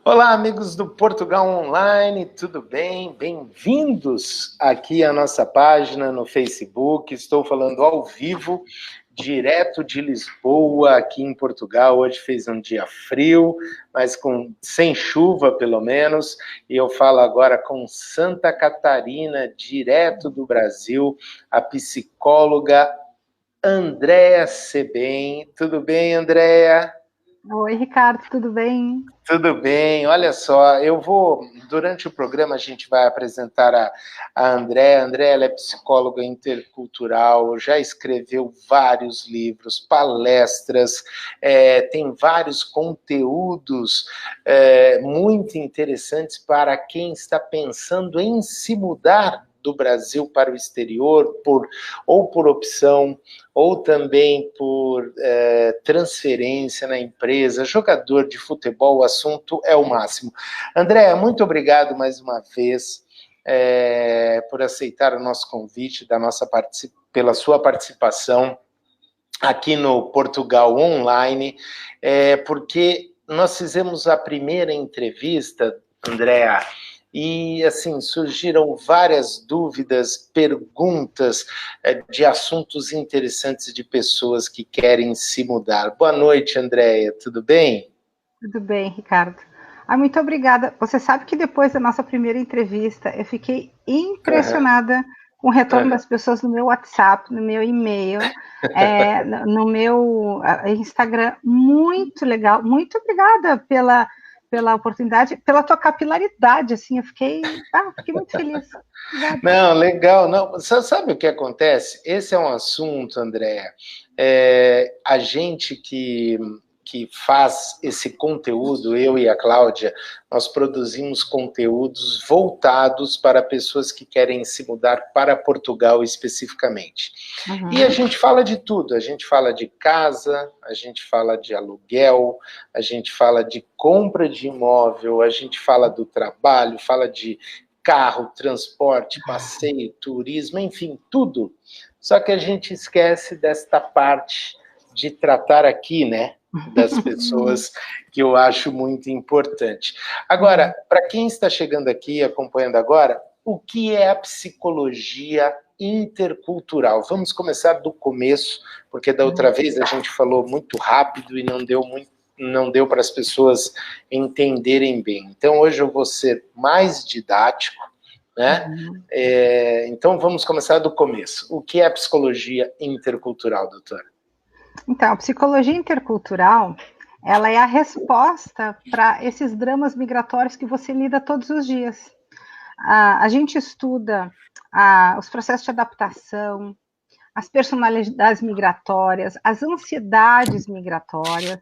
Olá, amigos do Portugal Online, tudo bem? Bem-vindos aqui à nossa página no Facebook. Estou falando ao vivo, direto de Lisboa, aqui em Portugal. Hoje fez um dia frio, mas sem chuva, pelo menos. E eu falo agora com Santa Catarina, direto do Brasil, a psicóloga Andréa Sebem. Tudo bem, Andréa? Oi, Ricardo, tudo bem? Tudo bem, olha só, durante o programa a gente vai apresentar a Andréa. Andréa, ela é psicóloga intercultural, já escreveu vários livros, palestras, tem vários conteúdos muito interessantes para quem está pensando em se mudar do Brasil para o exterior, ou por opção, ou também por transferência na empresa, jogador de futebol, o assunto é o máximo. Andréa, muito obrigado mais uma vez por aceitar o nosso convite, pela sua participação aqui no Portugal Online, porque nós fizemos a primeira entrevista, Andréa, e, assim, surgiram várias dúvidas, perguntas de assuntos interessantes de pessoas que querem se mudar. Boa noite, Andréia, tudo bem? Tudo bem, Ricardo. Muito obrigada. Você sabe que depois da nossa primeira entrevista, eu fiquei impressionada com o retorno das pessoas no meu WhatsApp, no meu e-mail, no meu Instagram. Muito legal. Muito obrigada pela oportunidade, pela tua capilaridade, assim, eu fiquei muito feliz. Obrigada. Não, legal. Não, sabe o que acontece? Esse é um assunto, Andréa, a gente que faz esse conteúdo, eu e a Cláudia, nós produzimos conteúdos voltados para pessoas que querem se mudar para Portugal especificamente. Uhum. E a gente fala de tudo, a gente fala de casa, a gente fala de aluguel, a gente fala de compra de imóvel, a gente fala do trabalho, fala de carro, transporte, passeio, turismo, enfim, tudo. Só que a gente esquece desta parte de tratar aqui, né, das pessoas, que eu acho muito importante. Agora, para quem está chegando aqui, acompanhando agora, o que é a psicologia intercultural? Vamos começar do começo, porque da outra vez a gente falou muito rápido e não deu para as pessoas entenderem bem. Então, hoje eu vou ser mais didático, né? Então, vamos começar do começo. O que é a psicologia intercultural, doutora? Então, a psicologia intercultural, ela é a resposta para esses dramas migratórios que você lida todos os dias. A gente estuda os processos de adaptação, as personalidades migratórias, as ansiedades migratórias,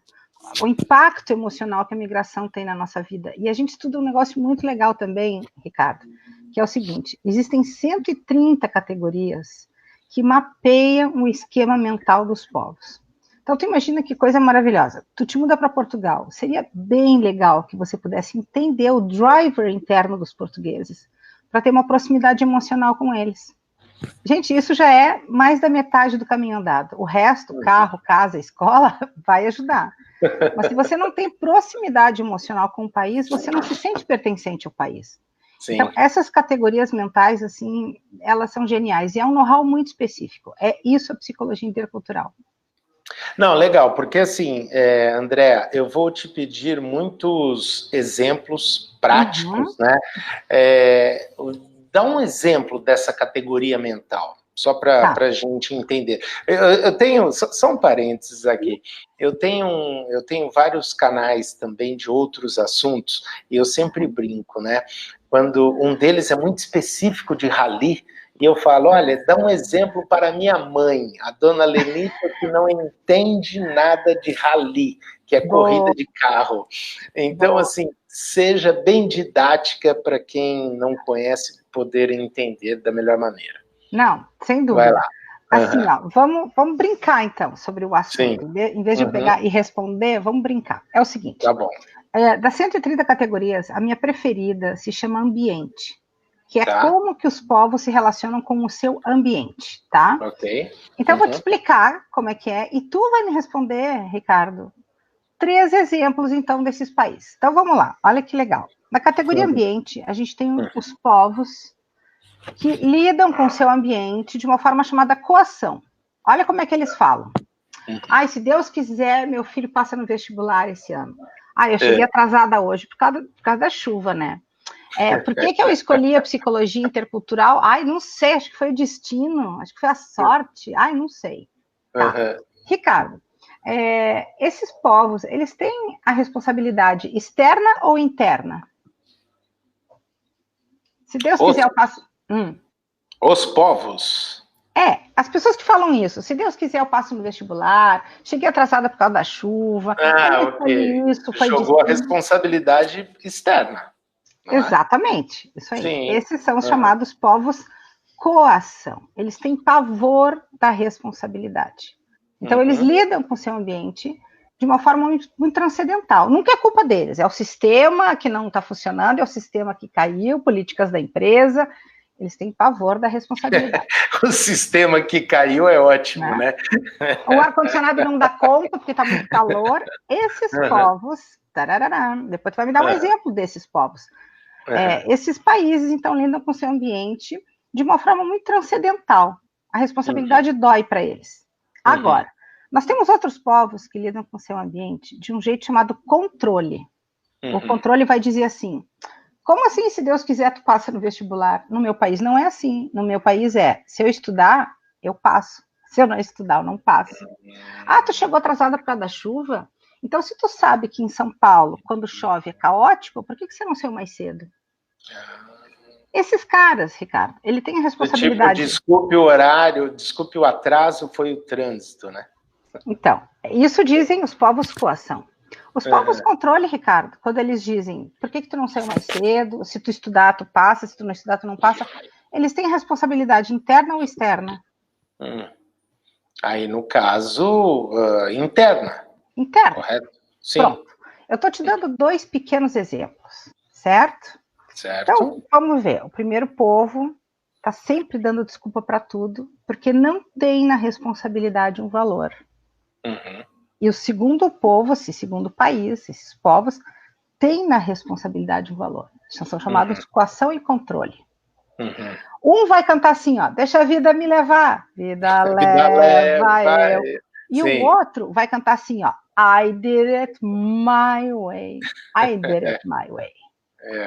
o impacto emocional que a migração tem na nossa vida. E a gente estuda um negócio muito legal também, Ricardo, que é o seguinte: existem 130 categorias que mapeiam o esquema mental dos povos. Então, tu imagina que coisa maravilhosa. Tu te muda para Portugal. Seria bem legal que você pudesse entender o driver interno dos portugueses, para ter uma proximidade emocional com eles. Gente, isso já é mais da metade do caminho andado. O resto, carro, casa, escola, vai ajudar. Mas se você não tem proximidade emocional com o país, você não se sente pertencente ao país. Sim. Então, essas categorias mentais, assim, elas são geniais. E é um know-how muito específico. É isso a psicologia intercultural. Não, legal, porque assim, Andréa, eu vou te pedir muitos exemplos práticos, né? Dá um exemplo dessa categoria mental, só para a gente entender. Eu tenho, só um parênteses aqui, eu tenho vários canais também de outros assuntos, e eu sempre brinco, né? Quando um deles é muito específico de rally, e eu falo, olha, dá um exemplo para minha mãe, a dona Lenita, que não entende nada de rally, que é corrida de carro. Então, assim, seja bem didática para quem não conhece poder entender da melhor maneira. Não, sem dúvida. Vai lá. Assim, ó, vamos brincar, então, sobre o assunto. Sim. Em vez de eu pegar e responder, vamos brincar. É o seguinte. Tá bom. Das 130 categorias, a minha preferida se chama ambiente, que é como que os povos se relacionam com o seu ambiente, tá? Ok. Então, eu vou te explicar como é que é, e tu vai me responder, Ricardo, 3 exemplos, então, desses países. Então, vamos lá. Olha que legal. Na categoria ambiente, a gente tem os povos que lidam com o seu ambiente de uma forma chamada coação. Olha como é que eles falam. Ai, se Deus quiser, meu filho passa no vestibular esse ano. Eu cheguei atrasada hoje por causa da chuva, né? Por que eu escolhi a psicologia intercultural? Ai, não sei, acho que foi o destino, acho que foi a sorte. Ai, não sei. Tá. Ricardo, esses povos, eles têm a responsabilidade externa ou interna? Se Deus quiser, eu passo... Os povos. As pessoas que falam isso. Se Deus quiser, eu passo no vestibular. Cheguei atrasada por causa da chuva. Ok. Isso, foi jogou a responsabilidade externa. Exatamente. Isso aí. Sim. Esses são os chamados povos coação. Eles têm pavor da responsabilidade. Então, eles lidam com o seu ambiente de uma forma muito transcendental. Nunca é culpa deles. É o sistema que não está funcionando, é o sistema que caiu, políticas da empresa... Eles têm pavor da responsabilidade. O sistema que caiu é ótimo, né? O ar-condicionado não dá conta porque está muito calor. Esses povos... Depois tu vai me dar um exemplo desses povos. Esses países, então, lidam com o seu ambiente de uma forma muito transcendental. A responsabilidade dói para eles. Agora, nós temos outros povos que lidam com o seu ambiente de um jeito chamado controle. O controle vai dizer assim... Como assim, se Deus quiser, tu passa no vestibular? No meu país não é assim. No meu país se eu estudar, eu passo. Se eu não estudar, eu não passo. Tu chegou atrasada por causa da chuva? Então, se tu sabe que em São Paulo, quando chove, é caótico, por que você não saiu mais cedo? Esses caras, Ricardo, ele tem a responsabilidade... desculpe o horário, desculpe o atraso, foi o trânsito, né? Então, isso dizem os povos coação. Os povos controle, Ricardo, quando eles dizem por que tu não saiu mais cedo, se tu estudar, tu passa, se tu não estudar, tu não passa, eles têm responsabilidade interna ou externa? Aí, no caso, interna. Interna. Correto? Sim. Pronto. Eu estou te dando 2 pequenos exemplos, certo? Certo. Então, vamos ver. O primeiro povo está sempre dando desculpa para tudo, porque não tem na responsabilidade um valor. E o segundo povo, esse segundo país, esses povos, têm na responsabilidade um valor. São chamados coação e controle. Um vai cantar assim, deixa a vida me levar. Vida leva eu. E o outro vai cantar assim, I did it my way. I did it my way.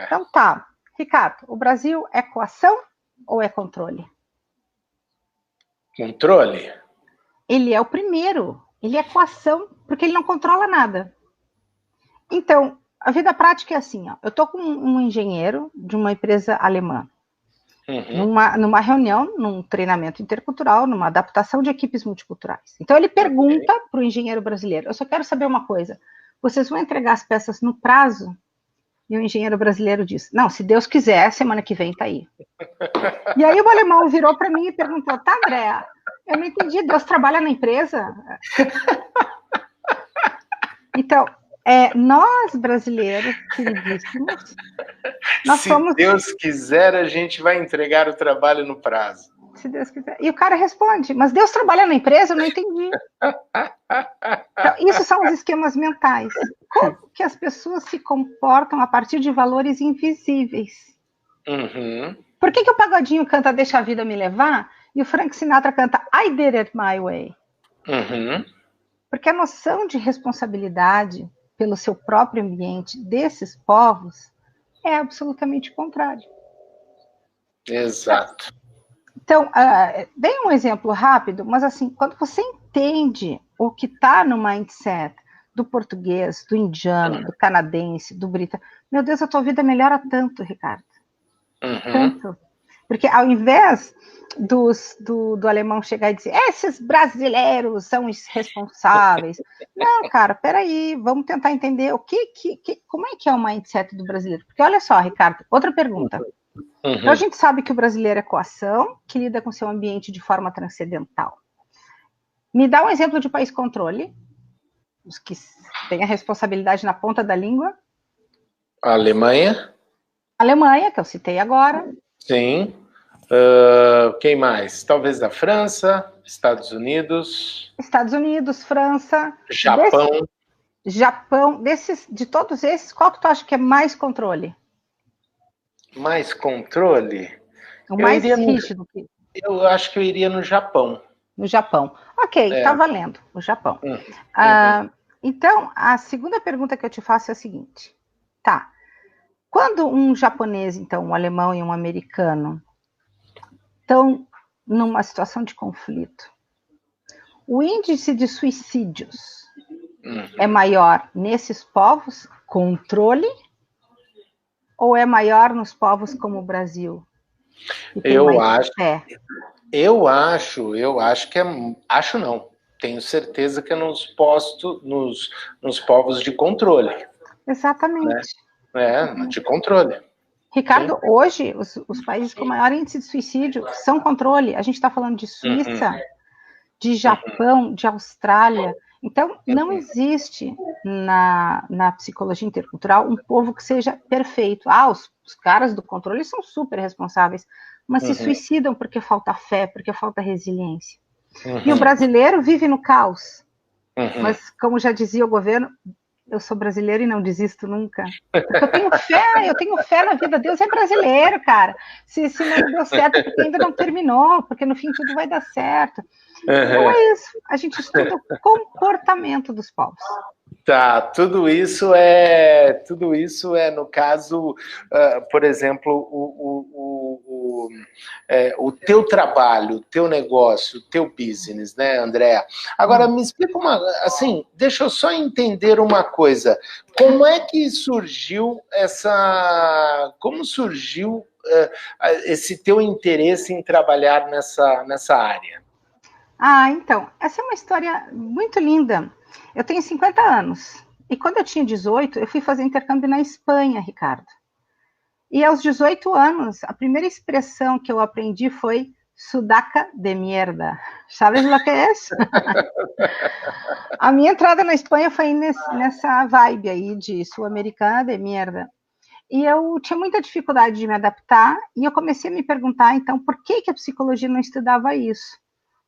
Então tá. Ricardo, o Brasil é coação ou é controle? Controle? Ele é o primeiro. Ele é coação, porque ele não controla nada. Então, a vida prática é assim, eu estou com um engenheiro de uma empresa alemã, numa reunião, num treinamento intercultural, numa adaptação de equipes multiculturais. Então, ele pergunta para o engenheiro brasileiro, eu só quero saber uma coisa, vocês vão entregar as peças no prazo? E o engenheiro brasileiro diz, não, se Deus quiser, semana que vem está aí. E aí o alemão virou para mim e perguntou, tá, Andréa, eu não entendi, Deus trabalha na empresa? Então, nós brasileiros, queridíssimos, se Deus quiser, a gente vai entregar o trabalho no prazo. Se Deus quiser. E o cara responde, mas Deus trabalha na empresa? Eu não entendi. Então, isso são os esquemas mentais. Como que as pessoas se comportam a partir de valores invisíveis? Por que o Pagodinho canta Deixa a Vida Me Levar e o Frank Sinatra canta I Did It My Way? Porque a noção de responsabilidade pelo seu próprio ambiente desses povos é absolutamente contrário. Exato. Então, dei um exemplo rápido, mas assim, quando você entende o que está no mindset do português, do indiano, do canadense, do britânico, meu Deus, a tua vida melhora tanto, Ricardo. Tanto. Porque ao invés do alemão chegar e dizer, esses brasileiros são irresponsáveis. Não, cara, peraí, vamos tentar entender como é que é o mindset do brasileiro. Porque olha só, Ricardo, outra pergunta. Então a gente sabe que o brasileiro é coação, que lida com seu ambiente de forma transcendental. Me dá um exemplo de país controle, os que têm a responsabilidade na ponta da língua. A Alemanha. Alemanha, que eu citei agora. Sim. Quem mais? Talvez da França, Estados Unidos. Estados Unidos, França. Japão. Japão, de todos esses, qual que tu acha que é mais controle? Mais controle? O mais rígido? Eu acho que eu iria no Japão. No Japão. Ok, tá valendo, o Japão. Então, a segunda pergunta que eu te faço é a seguinte. Tá, quando um japonês, então, um alemão e um americano estão numa situação de conflito, o índice de suicídios é maior nesses povos, controle, ou é maior nos povos como o Brasil? Eu acho que acho não. Tenho certeza que é nos povos de controle. Exatamente. Né? De controle. Ricardo, sim. Hoje, os países com maior índice de suicídio são controle. A gente está falando de Suíça, de Japão, de Austrália. Então, não existe na psicologia intercultural um povo que seja perfeito. Os caras do controle são super responsáveis, mas se suicidam porque falta fé, porque falta resiliência. E o brasileiro vive no caos. Mas, como já dizia o governo, eu sou brasileiro e não desisto nunca. Porque eu tenho fé na vida. Deus é brasileiro, cara. Se não deu certo, porque ainda não terminou, porque no fim tudo vai dar certo. Então é isso. A gente estuda o comportamento dos povos. Tá, tudo isso é no caso, por exemplo, o teu trabalho, o teu negócio, o teu business, né, Andréa? Agora, me explica deixa eu só entender uma coisa. Como é que surgiu esse teu interesse em trabalhar nessa área? Então, essa é uma história muito linda. Eu tenho 50 anos. E quando eu tinha 18, eu fui fazer intercâmbio na Espanha, Ricardo. E aos 18 anos, a primeira expressão que eu aprendi foi sudaca de mierda. ¿Sabes lo que é isso? A minha entrada na Espanha foi nessa vibe aí de sul-americana de mierda. E eu tinha muita dificuldade de me adaptar e eu comecei a me perguntar, então, por que a psicologia não estudava isso?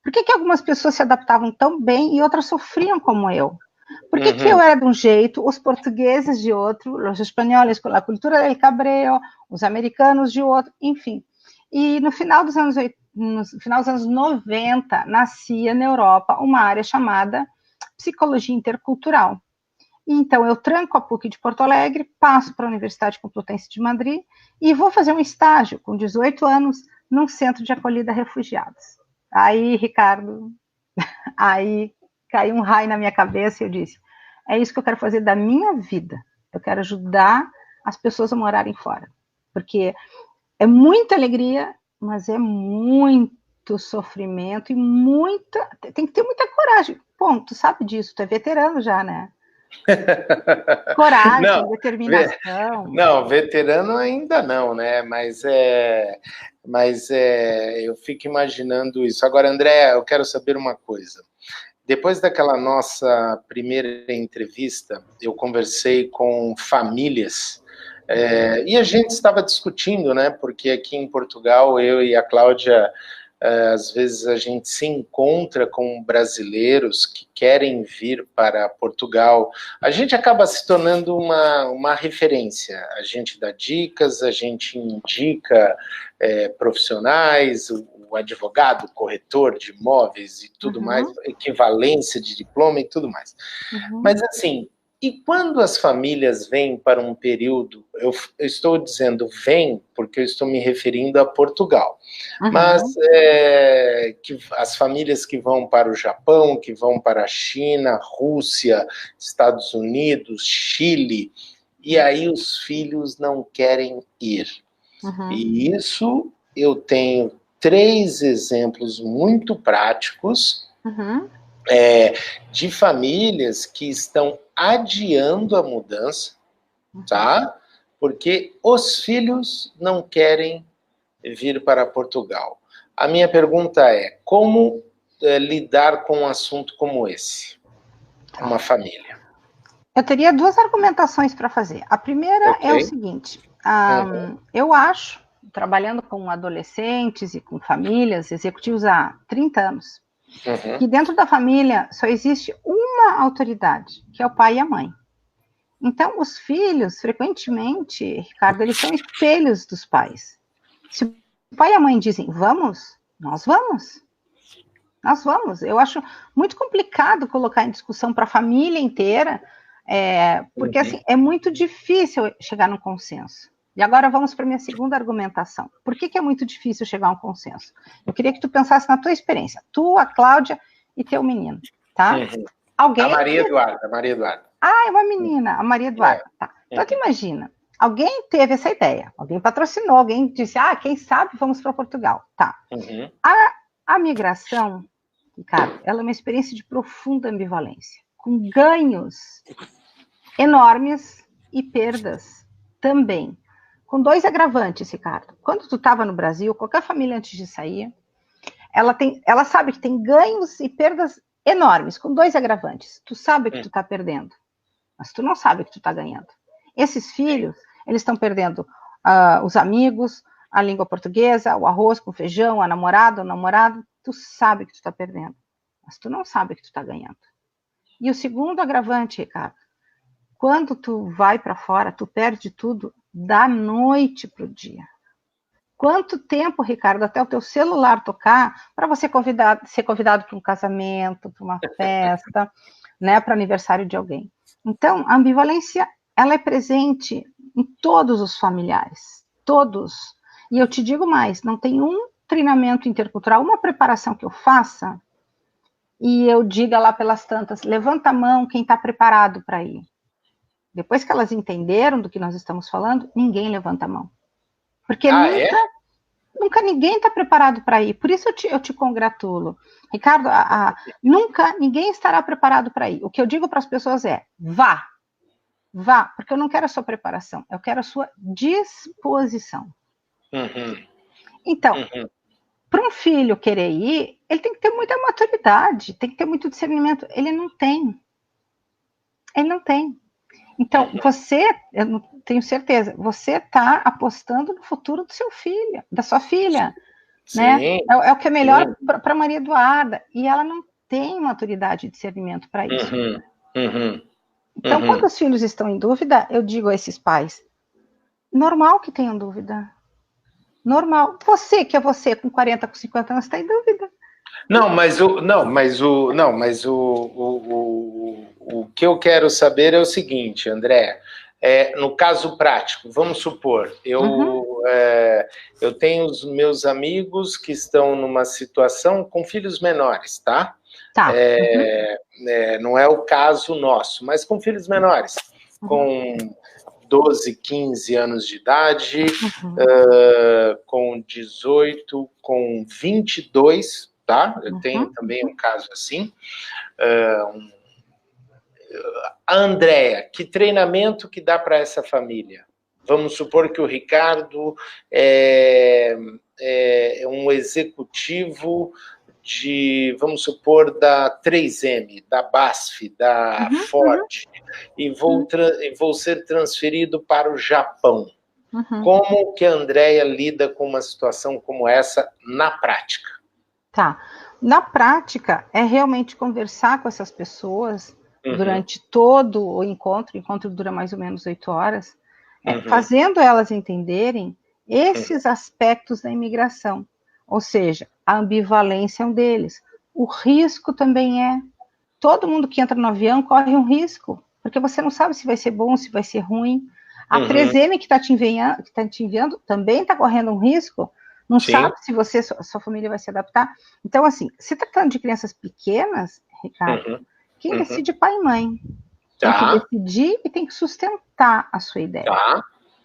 Por que algumas pessoas se adaptavam tão bem e outras sofriam como eu? Por que eu era de um jeito, os portugueses de outro, os espanhóis com a cultura del cabreo, os americanos de outro, enfim. E no final dos anos 90, nascia na Europa uma área chamada psicologia intercultural. E então eu tranco a PUC de Porto Alegre, passo para a Universidade Complutense de Madrid e vou fazer um estágio com 18 anos num centro de acolhida a refugiados. Aí, Ricardo, caiu um raio na minha cabeça e eu disse, é isso que eu quero fazer da minha vida. Eu quero ajudar as pessoas a morarem fora. Porque é muita alegria, mas é muito sofrimento e tem que ter muita coragem. Bom, tu sabe disso, tu é veterano já, né? Coragem, determinação. Não, veterano ainda não, né? Mas eu fico imaginando isso. Agora, André, eu quero saber uma coisa. Depois daquela nossa primeira entrevista, eu conversei com famílias e a gente estava discutindo, né? Porque aqui em Portugal, eu e a Cláudia, às vezes a gente se encontra com brasileiros que querem vir para Portugal. A gente acaba se tornando uma referência. A gente dá dicas, a gente indica profissionais, o advogado, o corretor de imóveis e tudo mais, equivalência de diploma e tudo mais. Mas assim, e quando as famílias vêm para um período, eu estou dizendo vêm porque eu estou me referindo a Portugal, mas que as famílias que vão para o Japão, que vão para a China, Rússia, Estados Unidos, Chile, e aí os filhos não querem ir. E isso eu tenho 3 exemplos muito práticos de famílias que estão adiando a mudança, tá? Porque os filhos não querem vir para Portugal. A minha pergunta é, como lidar com um assunto como esse? Uma família. Eu teria 2 argumentações para fazer. A primeira é o seguinte, eu acho, trabalhando com adolescentes e com famílias, executivos há 30 anos, que dentro da família só existe uma autoridade, que é o pai e a mãe. Então, os filhos, frequentemente, Ricardo, eles são espelhos dos pais. Se o pai e a mãe dizem, vamos, nós vamos. Nós vamos. Eu acho muito complicado colocar em discussão para a família inteira, porque assim, é muito difícil chegar num consenso. E agora vamos para a minha segunda argumentação. Por que é muito difícil chegar a um consenso? Eu queria que tu pensasse na tua experiência. Tu, a Cláudia e teu menino, tá? Alguém... A Maria Eduarda, a Maria Eduarda. Ah, é uma menina, a Maria Eduarda. Tá. Então, tu imagina, alguém teve essa ideia, alguém patrocinou, alguém disse, quem sabe vamos para Portugal. Tá. A migração, Ricardo, ela é uma experiência de profunda ambivalência, com ganhos enormes e perdas também. Com dois agravantes, Ricardo. Quando tu estava no Brasil, qualquer família antes de sair, ela sabe que tem ganhos e perdas enormes, com dois agravantes. Tu sabe que tu está perdendo, mas tu não sabe que tu está ganhando. Esses filhos, eles estão perdendo os amigos, a língua portuguesa, o arroz com feijão, a namorada, o namorado. Tu sabe que tu está perdendo, mas tu não sabe que tu está ganhando. E o segundo agravante, Ricardo, quando tu vai para fora, tu perde tudo da noite para o dia. Quanto tempo, Ricardo, até o teu celular tocar para você ser convidado para um casamento, para uma festa, né, para aniversário de alguém? Então, a ambivalência, ela é presente em todos os familiares, todos. E eu te digo mais, não tem um treinamento intercultural, uma preparação que eu faça e eu diga lá pelas tantas, levanta a mão quem está preparado para ir. Depois que elas entenderam do que nós estamos falando, ninguém levanta a mão. Porque nunca ninguém está preparado para ir. Por isso eu te congratulo. Ricardo, nunca ninguém estará preparado para ir. O que eu digo para as pessoas é, vá, porque eu não quero a sua preparação, eu quero a sua disposição. Então, para um filho querer ir, ele tem que ter muita maturidade, tem que ter muito discernimento. Ele não tem. Então, eu não tenho certeza, você está apostando no futuro do seu filho, da sua filha, né? É o que é melhor para Maria Eduarda, e ela não tem maturidade e discernimento para isso. Então, quando os filhos estão em dúvida, eu digo a esses pais, normal que tenham dúvida. Normal. Você, que é você, com 40, com 50 anos, está em dúvida. O que eu quero saber é o seguinte, André. No caso prático, vamos supor, eu tenho os meus amigos que estão numa situação com filhos menores, tá? Não é o caso nosso, mas com filhos menores, com 12, 15 anos de idade, com 18, com 22, tá? Eu tenho também um caso assim. A Andréa, que treinamento que dá para essa família? Vamos supor que o Ricardo é um executivo vamos supor, da 3M, da BASF, da Ford, e vou ser transferido para o Japão. Como que a Andréa lida com uma situação como essa na prática? Tá. Na prática, é realmente conversar com essas pessoas durante todo o encontro dura mais ou menos 8 horas, fazendo elas entenderem esses aspectos da imigração. Ou seja, a ambivalência é um deles. O risco também é. Todo mundo que entra no avião corre um risco, porque você não sabe se vai ser bom, se vai ser ruim. A 3M que está te enviando também está correndo um risco, não sabe se sua família vai se adaptar. Então, assim, se tratando de crianças pequenas, Ricardo, quem decide é pai e mãe. Tem que decidir e tem que sustentar a sua ideia.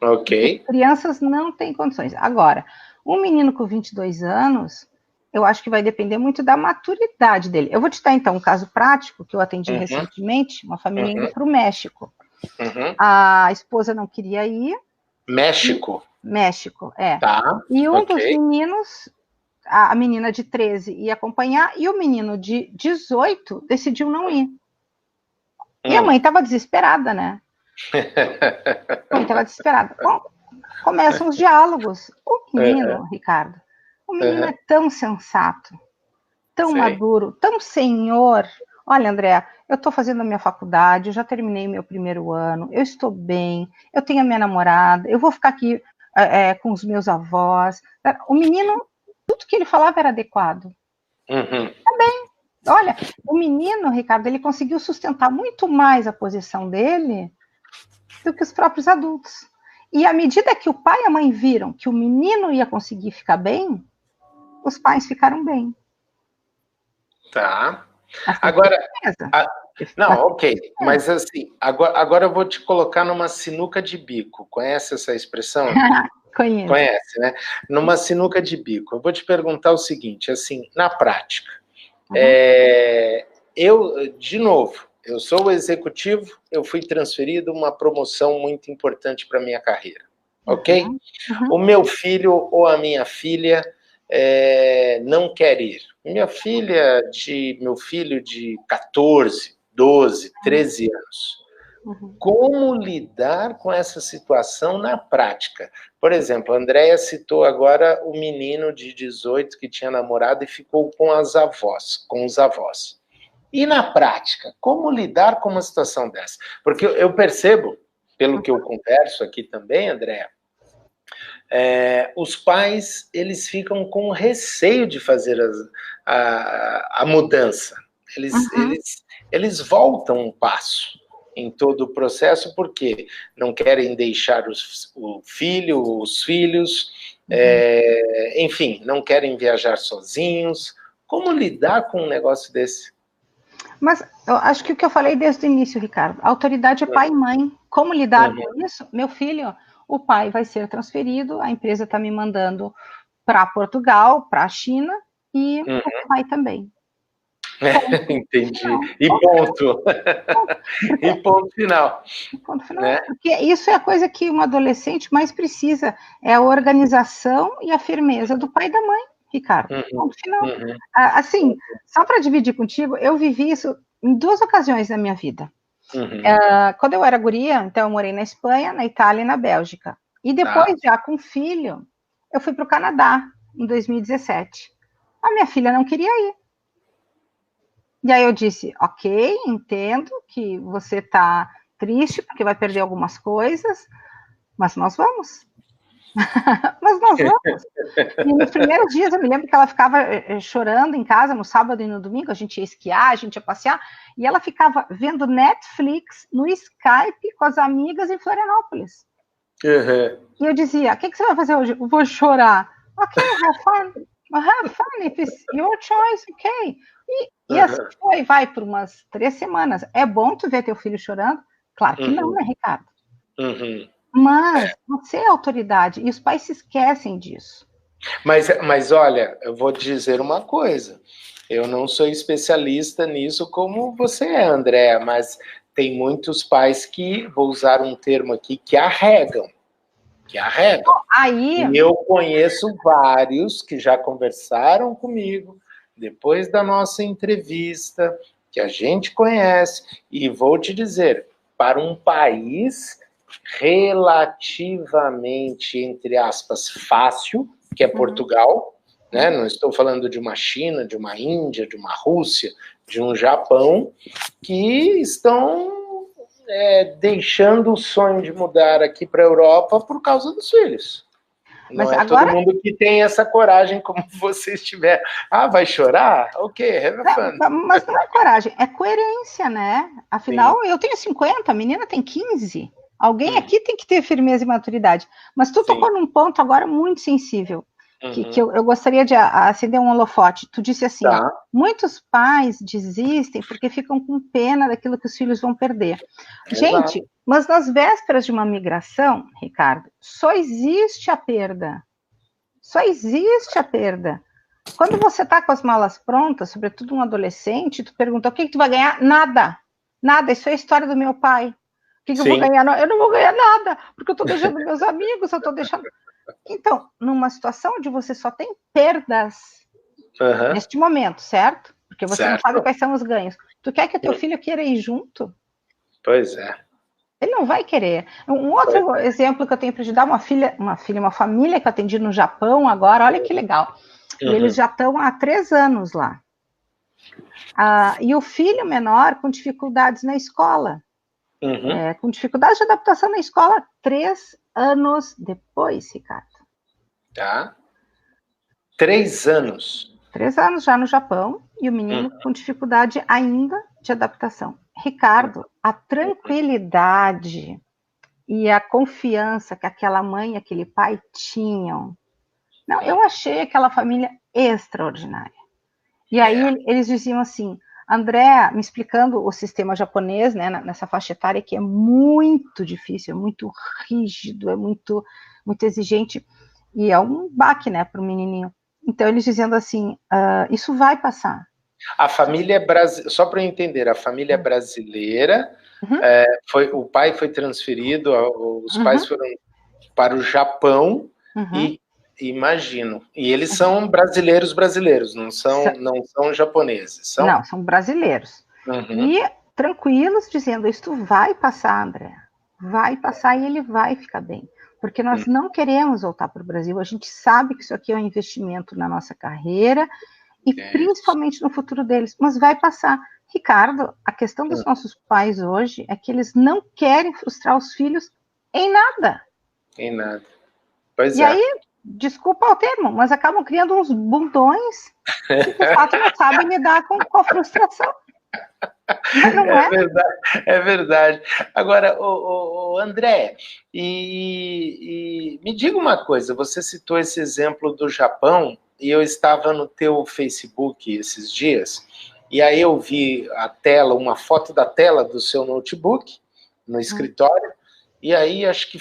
Ok. Crianças não têm condições. Agora, um menino com 22 anos, eu acho que vai depender muito da maturidade dele. Eu vou te dar, então, um caso prático que eu atendi recentemente, uma família indo para o México. A esposa não queria ir. México, é. E um dos meninos, a menina de 13 ia acompanhar, e o menino de 18 decidiu não ir. E a mãe estava desesperada, né? A mãe estava desesperada. Bom, começam os diálogos. O menino, Ricardo, o menino é tão sensato. tão maduro, tão senhor. Olha, André, eu estou fazendo a minha faculdade, eu já terminei meu primeiro ano, eu estou bem, eu tenho a minha namorada, eu vou ficar aqui com os meus avós. O menino, tudo que ele falava era adequado. Tá bem. Olha, o menino, Ricardo, ele conseguiu sustentar muito mais a posição dele do que os próprios adultos. E à medida que o pai e a mãe viram que o menino ia conseguir ficar bem, os pais ficaram bem. Tá. Agora, não, ok, mas assim, agora eu vou te colocar numa sinuca de bico. Conhece essa expressão? Conheço. Conhece, né? Numa sinuca de bico. Eu vou te perguntar o seguinte, assim, na prática, de novo, eu sou o executivo, eu fui transferido uma promoção muito importante para minha carreira, ok? O meu filho ou a minha filha não quer ir. Meu filho de 14, 12, 13 anos. Como lidar com essa situação na prática? Por exemplo, a Andréia citou agora o menino de 18 que tinha namorado e ficou com os avós. E na prática, como lidar com uma situação dessa? Porque eu percebo, pelo que eu converso aqui também, Andréia, os pais, eles ficam com receio de fazer a mudança. Eles voltam um passo em todo o processo, porque não querem deixar os filhos, enfim, não querem viajar sozinhos. Como lidar com um negócio desse? Mas eu acho que o que eu falei desde o início, Ricardo, a autoridade é pai e mãe. Como lidar com isso? Meu filho, o pai vai ser transferido, a empresa está me mandando para Portugal, para a China, e o pai também. Entendi. E ponto. E ponto final. Ponto final. Né? Porque isso é a coisa que um adolescente mais precisa, é a organização e a firmeza do pai e da mãe, Ricardo. Ponto final. Assim, só para dividir contigo, eu vivi isso em 2 ocasiões na minha vida. Quando eu era guria, então eu morei na Espanha, na Itália e na Bélgica. E depois, já com filho, eu fui para o Canadá, em 2017. A minha filha não queria ir. E aí eu disse, ok, entendo que você está triste porque vai perder algumas coisas, mas nós vamos. Mas nós vamos. E nos primeiros dias eu me lembro que ela ficava chorando em casa no sábado e no domingo, a gente ia esquiar, a gente ia passear, e ela ficava vendo Netflix no Skype com as amigas em Florianópolis. E eu dizia, o que você vai fazer hoje? Eu vou chorar. Ok, have fun. Have fun, if it's your choice, ok. E assim vai por umas 3 semanas. É bom tu ver teu filho chorando? Claro que não, né, Ricardo? Mas você é autoridade e os pais se esquecem disso. Mas olha, eu vou dizer uma coisa. Eu não sou especialista nisso como você é, Andréa, mas tem muitos pais que, vou usar um termo aqui, que arregam. Aí... E eu conheço vários que já conversaram comigo depois da nossa entrevista, que a gente conhece, e vou te dizer, para um país relativamente, entre aspas, fácil, que é Portugal, né? Não estou falando de uma China, de uma Índia, de uma Rússia, de um Japão, que estão deixando o sonho de mudar aqui para a Europa por causa dos filhos. Não é todo mundo que tem essa coragem como vocês tiveram. Vai chorar? Ok, have fun. Mas não é coragem, é coerência, né? Afinal, eu tenho 50, a menina tem 15. Alguém aqui tem que ter firmeza e maturidade. Mas tu tocou num ponto agora muito sensível, que eu gostaria de acender um holofote. Tu disse assim, muitos pais desistem porque ficam com pena daquilo que os filhos vão perder. Gente, mas nas vésperas de uma migração, Ricardo, só existe a perda. Só existe a perda. Quando você está com as malas prontas, sobretudo um adolescente, tu pergunta, o que tu vai ganhar? Nada. Nada, isso é a história do meu pai. O que eu vou ganhar? Não, eu não vou ganhar nada, porque eu estou deixando meus amigos, eu estou deixando... Então, numa situação onde você só tem perdas neste momento, certo? Porque você não sabe quais são os ganhos. Tu quer que o teu filho queira ir junto? Pois é. Ele não vai querer. Um outro exemplo que eu tenho para te dar, uma família que eu atendi no Japão agora, olha que legal. E eles já estão há 3 anos lá. E o filho menor com dificuldades na escola, Uhum. com dificuldades de adaptação na escola 3 anos depois, Ricardo. Tá. 3 anos. 3 anos já no Japão, e o menino com dificuldade ainda de adaptação. Ricardo, a tranquilidade e a confiança que aquela mãe e aquele pai tinham. Não, eu achei aquela família extraordinária. E aí eles diziam assim, André, me explicando o sistema japonês, né, nessa faixa etária, que é muito difícil, é muito rígido, é muito, muito exigente, e é um baque, né, para o menininho. Então, eles dizendo assim, isso vai passar. A família brasileira, só para eu entender, a família brasileira, o pai foi transferido, os pais foram para o Japão e imagino. E eles são brasileiros, não são japoneses, são? Não, são brasileiros. E tranquilos, dizendo, isto vai passar, André. Vai passar e ele vai ficar bem. Porque nós não queremos voltar para o Brasil. A gente sabe que isso aqui é um investimento na nossa carreira e principalmente no futuro deles. Mas vai passar. Ricardo, a questão dos nossos pais hoje é que eles não querem frustrar os filhos em nada. Em nada. Pois e aí, desculpa o termo, mas acabam criando uns bundões que de fato não sabem lidar com a frustração. Mas não é? É verdade. Agora, o André, me diga uma coisa, você citou esse exemplo do Japão, e eu estava no teu Facebook esses dias, e aí eu vi uma foto da tela do seu notebook no escritório, e aí acho que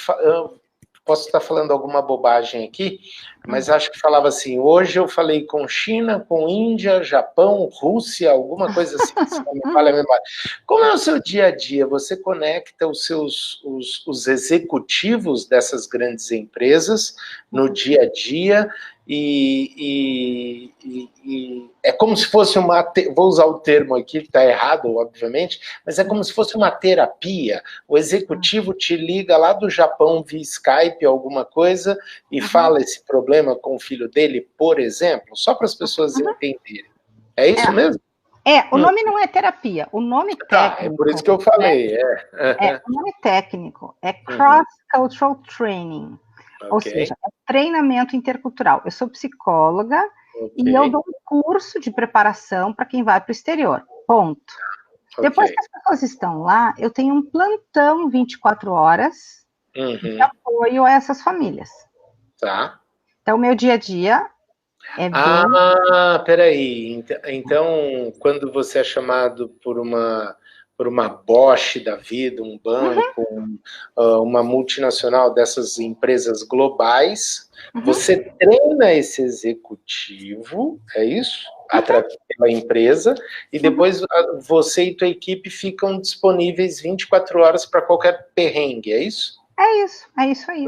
posso estar falando alguma bobagem aqui, mas acho que falava assim, hoje eu falei com China, com Índia, Japão, Rússia, alguma coisa assim, se não me falha a memória. Como é o seu dia a dia? Você conecta os executivos dessas grandes empresas no dia a dia e é como se fosse vou usar o termo aqui, que está errado, obviamente, mas é como se fosse uma terapia. O executivo te liga lá do Japão via Skype, alguma coisa, e fala esse problema com o filho dele, por exemplo, só para as pessoas entenderem. É isso mesmo? O nome não é terapia, o nome técnico... É por isso que eu falei. O nome técnico é Cross-Cultural Training. Ou seja, é treinamento intercultural. Eu sou psicóloga e eu dou um curso de preparação para quem vai para o exterior. Ponto. Depois que as pessoas estão lá, eu tenho um plantão 24 horas de apoio a essas famílias. Tá. Então, o meu dia a dia é bem... Peraí. Então, quando você é chamado por uma Bosch da vida, um banco, uma multinacional dessas empresas globais, você treina esse executivo, é isso? Através da empresa, e depois você e tua equipe ficam disponíveis 24 horas para qualquer perrengue, é isso? É isso aí.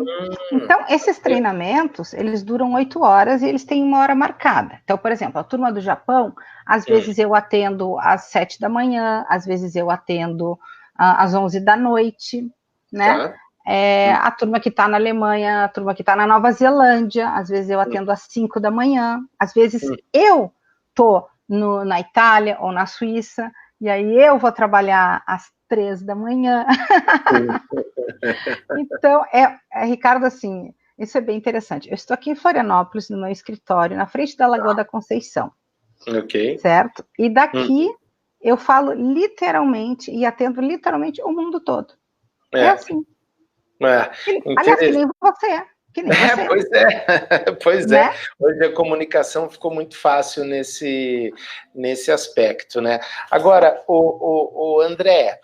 Então, esses treinamentos, eles duram 8 horas e eles têm uma hora marcada. Então, por exemplo, a turma do Japão, às vezes eu atendo às 7 da manhã, às vezes eu atendo às 11 da noite, né? A turma que está na Alemanha, a turma que está na Nova Zelândia, às vezes eu atendo às 5 da manhã, às vezes eu estou na Itália ou na Suíça, e aí eu vou trabalhar às 3 da manhã. Então, Ricardo, assim, isso é bem interessante. Eu estou aqui em Florianópolis, no meu escritório, na frente da Lagoa da Conceição. Certo? E daqui eu falo literalmente e atendo literalmente o mundo todo. É assim. Aliás, que nem você. Pois é. Hoje a comunicação ficou muito fácil nesse aspecto, né? Agora, o André,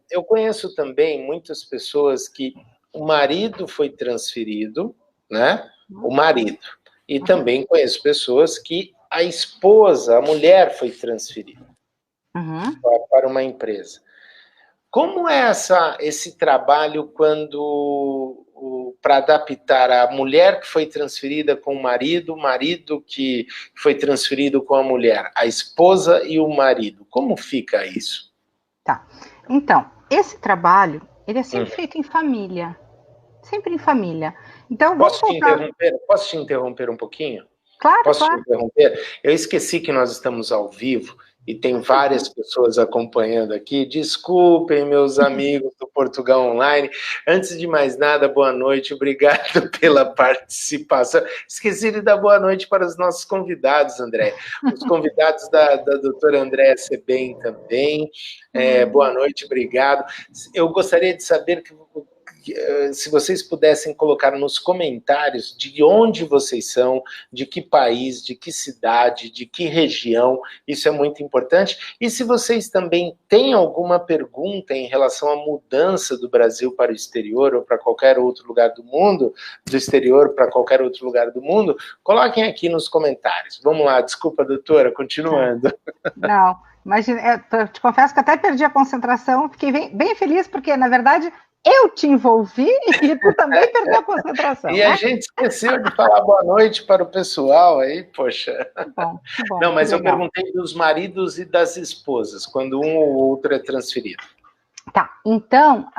eu conheço também muitas pessoas que o marido foi transferido, né? O marido. E também conheço pessoas que a esposa, a mulher foi transferida para uma empresa. Como é esse trabalho para adaptar a mulher que foi transferida com o marido que foi transferido com a mulher, a esposa e o marido? Como fica isso? Tá. Então, esse trabalho, ele é sempre feito em família. Sempre em família. Então, Posso te interromper um pouquinho? Claro, Posso te claro. interromper? Eu esqueci que nós estamos ao vivo e tem várias pessoas acompanhando aqui. Desculpem, meus amigos do Portugal Online. Antes de mais nada, boa noite, obrigado pela participação. Esqueci de dar boa noite para os nossos convidados, André. Os convidados da doutora Andréa Sebem também. Boa noite, obrigado. Eu gostaria de saber se vocês pudessem colocar nos comentários de onde vocês são, de que país, de que cidade, de que região, isso é muito importante. E se vocês também têm alguma pergunta em relação à mudança do Brasil para o exterior ou para qualquer outro lugar do mundo, do exterior para qualquer outro lugar do mundo, coloquem aqui nos comentários. Vamos lá, desculpa, doutora, continuando. Não, imagina, eu te confesso que até perdi a concentração, fiquei bem feliz, porque, na verdade, eu te envolvi e tu também perdeu a concentração. E a gente esqueceu de falar boa noite para o pessoal aí, poxa. Que bom, não, mas eu perguntei dos maridos e das esposas, quando um ou outro é transferido. Tá, então,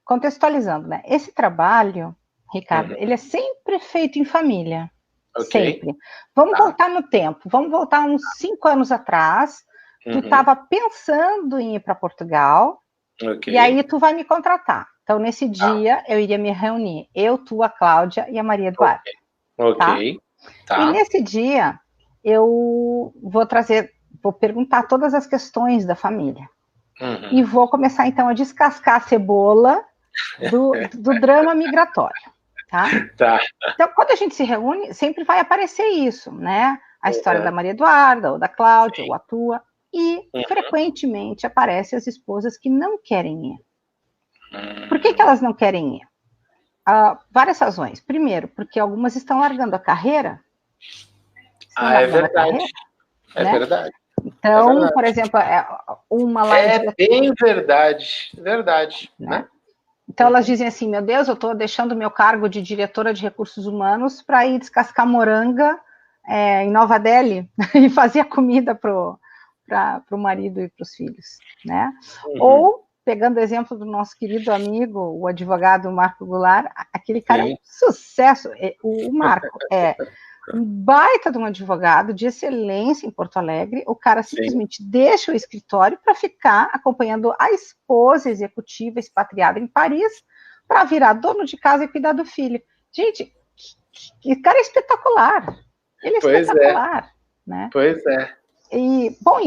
contextualizando, né? Esse trabalho, Ricardo, ele é sempre feito em família. Okay. Sempre. Vamos voltar no tempo, vamos voltar uns 5 anos atrás. Tu estava pensando em ir para Portugal, e aí tu vai me contratar. Então, nesse dia, eu iria me reunir. Eu, tu, a Cláudia e a Maria Eduarda. Ok. Tá? E nesse dia, eu vou perguntar todas as questões da família. E vou começar, então, a descascar a cebola do drama migratório. Tá? Então, quando a gente se reúne, sempre vai aparecer isso, né? A história da Maria Eduarda, ou da Cláudia, ou a tua. E, frequentemente, aparecem as esposas que não querem ir. Por que elas não querem ir? Várias razões. Primeiro, porque algumas estão largando a carreira. É verdade. É verdade. Então, por exemplo, uma lá... bem verdade. Verdade. Né? Então, elas dizem assim, meu Deus, eu estou deixando meu cargo de diretora de recursos humanos para ir descascar moranga em Nova Delhi e fazer a comida para o marido e para os filhos, né? Ou, pegando o exemplo do nosso querido amigo, o advogado Marco Goulart, aquele cara é um sucesso. O Marco é um baita de um advogado de excelência em Porto Alegre. O cara simplesmente deixa o escritório para ficar acompanhando a esposa executiva expatriada em Paris para virar dono de casa e cuidar do filho. Gente, esse cara é espetacular. Ele é espetacular. Né? Pois é.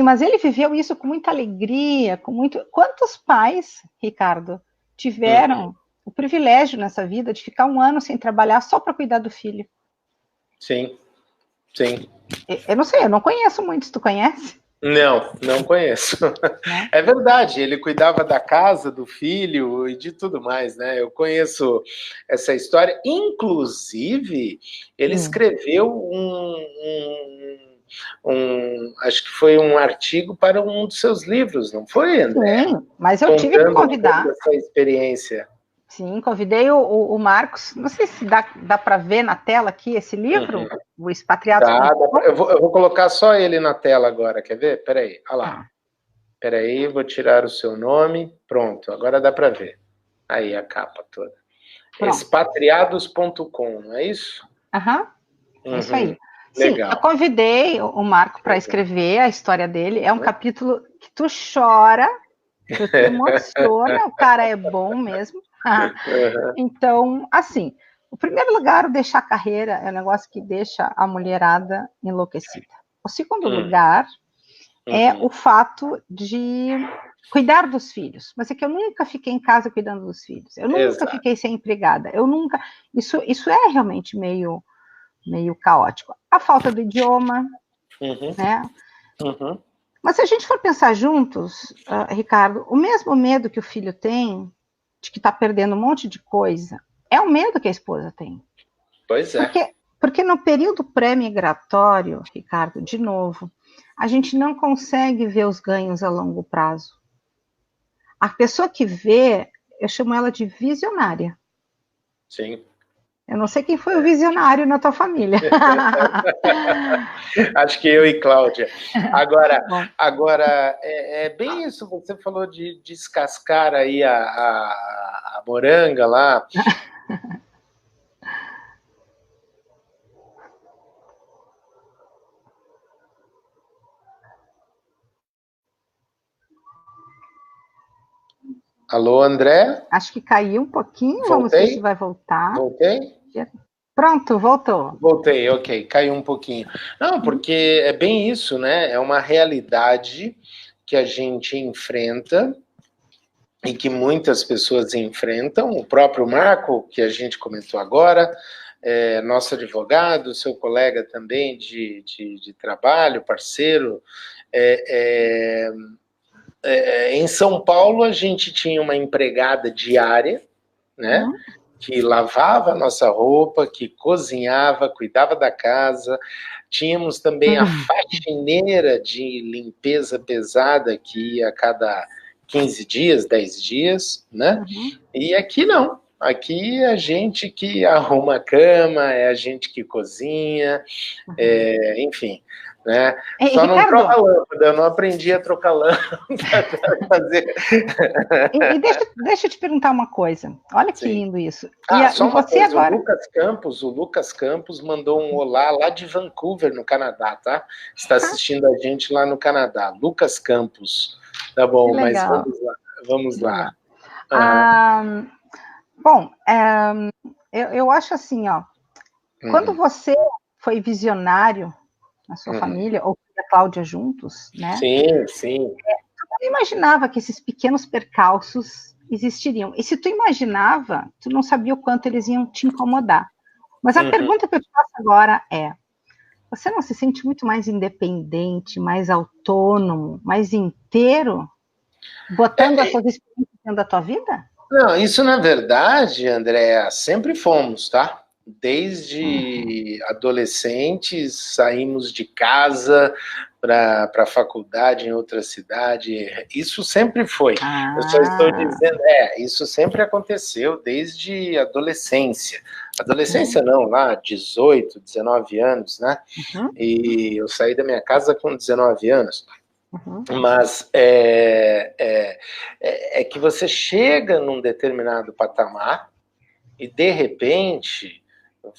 Mas ele viveu isso com muita alegria, com muito... Quantos pais, Ricardo, tiveram o privilégio nessa vida de ficar 1 ano sem trabalhar só para cuidar do filho? Sim. Eu não sei, eu não conheço muitos, tu conhece? Não conheço. É verdade, ele cuidava da casa, do filho e de tudo mais, né? Eu conheço essa história. Inclusive, ele escreveu acho que foi um artigo para um dos seus livros, não foi, André? Sim, mas eu tive que convidar. Essa experiência. Sim, convidei o Marcos. Não sei se dá para ver na tela aqui esse livro, O Expatriado. Eu vou colocar só ele na tela agora, quer ver? Peraí, olha lá. Peraí, vou tirar o seu nome. Pronto, agora dá para ver. Aí a capa toda. Expatriados.com, não é isso? É isso aí. Legal. Sim, eu convidei o Marco para escrever a história dele. É um capítulo que tu chora, tu te emociona, o cara é bom mesmo. Então, assim, o primeiro lugar, deixar a carreira é um negócio que deixa a mulherada enlouquecida. O segundo lugar é o fato de cuidar dos filhos. Mas é que eu nunca fiquei em casa cuidando dos filhos. Eu nunca fiquei sem empregada. Eu nunca... Isso é realmente meio caótico. A falta do idioma, né? Mas se a gente for pensar juntos, Ricardo, o mesmo medo que o filho tem de que está perdendo um monte de coisa, é o medo que a esposa tem. Pois é. Porque no período pré-migratório, Ricardo, de novo, a gente não consegue ver os ganhos a longo prazo. A pessoa que vê, eu chamo ela de visionária. Sim. Eu não sei quem foi o visionário na tua família. Acho que eu e Cláudia. Agora é bem isso, você falou de descascar aí a moranga lá. Alô, André? Acho que caiu um pouquinho, Voltei? vamos ver se vai voltar. Voltei? Pronto, voltou. Voltei, ok, caiu um pouquinho. Não, porque é bem isso, né? É uma realidade que a gente enfrenta e que muitas pessoas enfrentam. O próprio Marco, que a gente comentou agora, nosso advogado, seu colega também de trabalho, parceiro. Em São Paulo, a gente tinha uma empregada diária, né? Que lavava a nossa roupa, que cozinhava, cuidava da casa. Tínhamos também a faxineira de limpeza pesada, que ia a cada 15 dias, 10 dias, né? E aqui não. Aqui é a gente que arruma a cama, é a gente que cozinha, enfim. Né? Só não Ricardo, troca lâmpada, eu não aprendi a trocar lâmpada para fazer. E deixa eu te perguntar uma coisa. Olha que lindo isso. Só e uma você coisa, agora? o Lucas Campos mandou um olá lá de Vancouver, no Canadá, tá? Está assistindo a gente lá no Canadá. Lucas Campos. Tá bom, mas vamos lá. Bom, eu acho assim, ó. Quando você foi visionário na sua família, ou com a Cláudia juntos, né? Sim, sim. Tu não imaginava que esses pequenos percalços existiriam. E se tu imaginava, tu não sabia o quanto eles iam te incomodar. Mas a pergunta que eu te faço agora é: você não se sente muito mais independente, mais autônomo, mais inteiro, botando as suas experiências dentro da tua vida? Não, isso na verdade, Andréa, sempre fomos, tá? Desde adolescentes, saímos de casa para a faculdade em outra cidade. Isso sempre foi. Eu só estou dizendo, isso sempre aconteceu desde adolescência. Adolescência não, lá 18, 19 anos, né? E eu saí da minha casa com 19 anos. Mas é que você chega num determinado patamar e, de repente,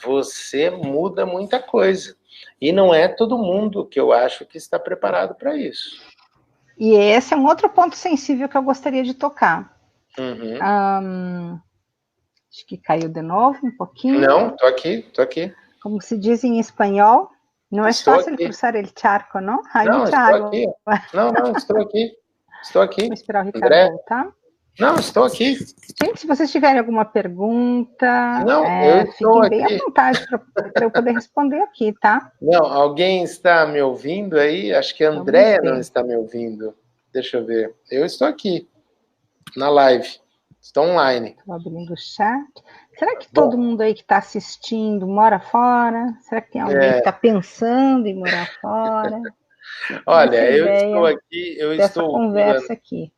você muda muita coisa. E não é todo mundo que eu acho que está preparado para isso. E esse é um outro ponto sensível que eu gostaria de tocar. Acho que caiu de novo um pouquinho. Não, tô aqui. Como se diz em espanhol, não é fácil cruzar el charco, não? Hay mucha água. Não, estou aqui. Estou aqui. Vou esperar o Ricardo voltar. Não, estou aqui. Gente, se vocês tiverem alguma pergunta, fiquem bem à vontade para eu poder responder aqui, tá? Não, alguém está me ouvindo aí? Acho que a Andréa não está me ouvindo. Deixa eu ver. Eu estou aqui, na live. Estou online. Estou abrindo o chat. Será que todo mundo aí que está assistindo mora fora? Será que tem alguém que está pensando em morar fora? Olha, eu estou aqui, conversa aqui.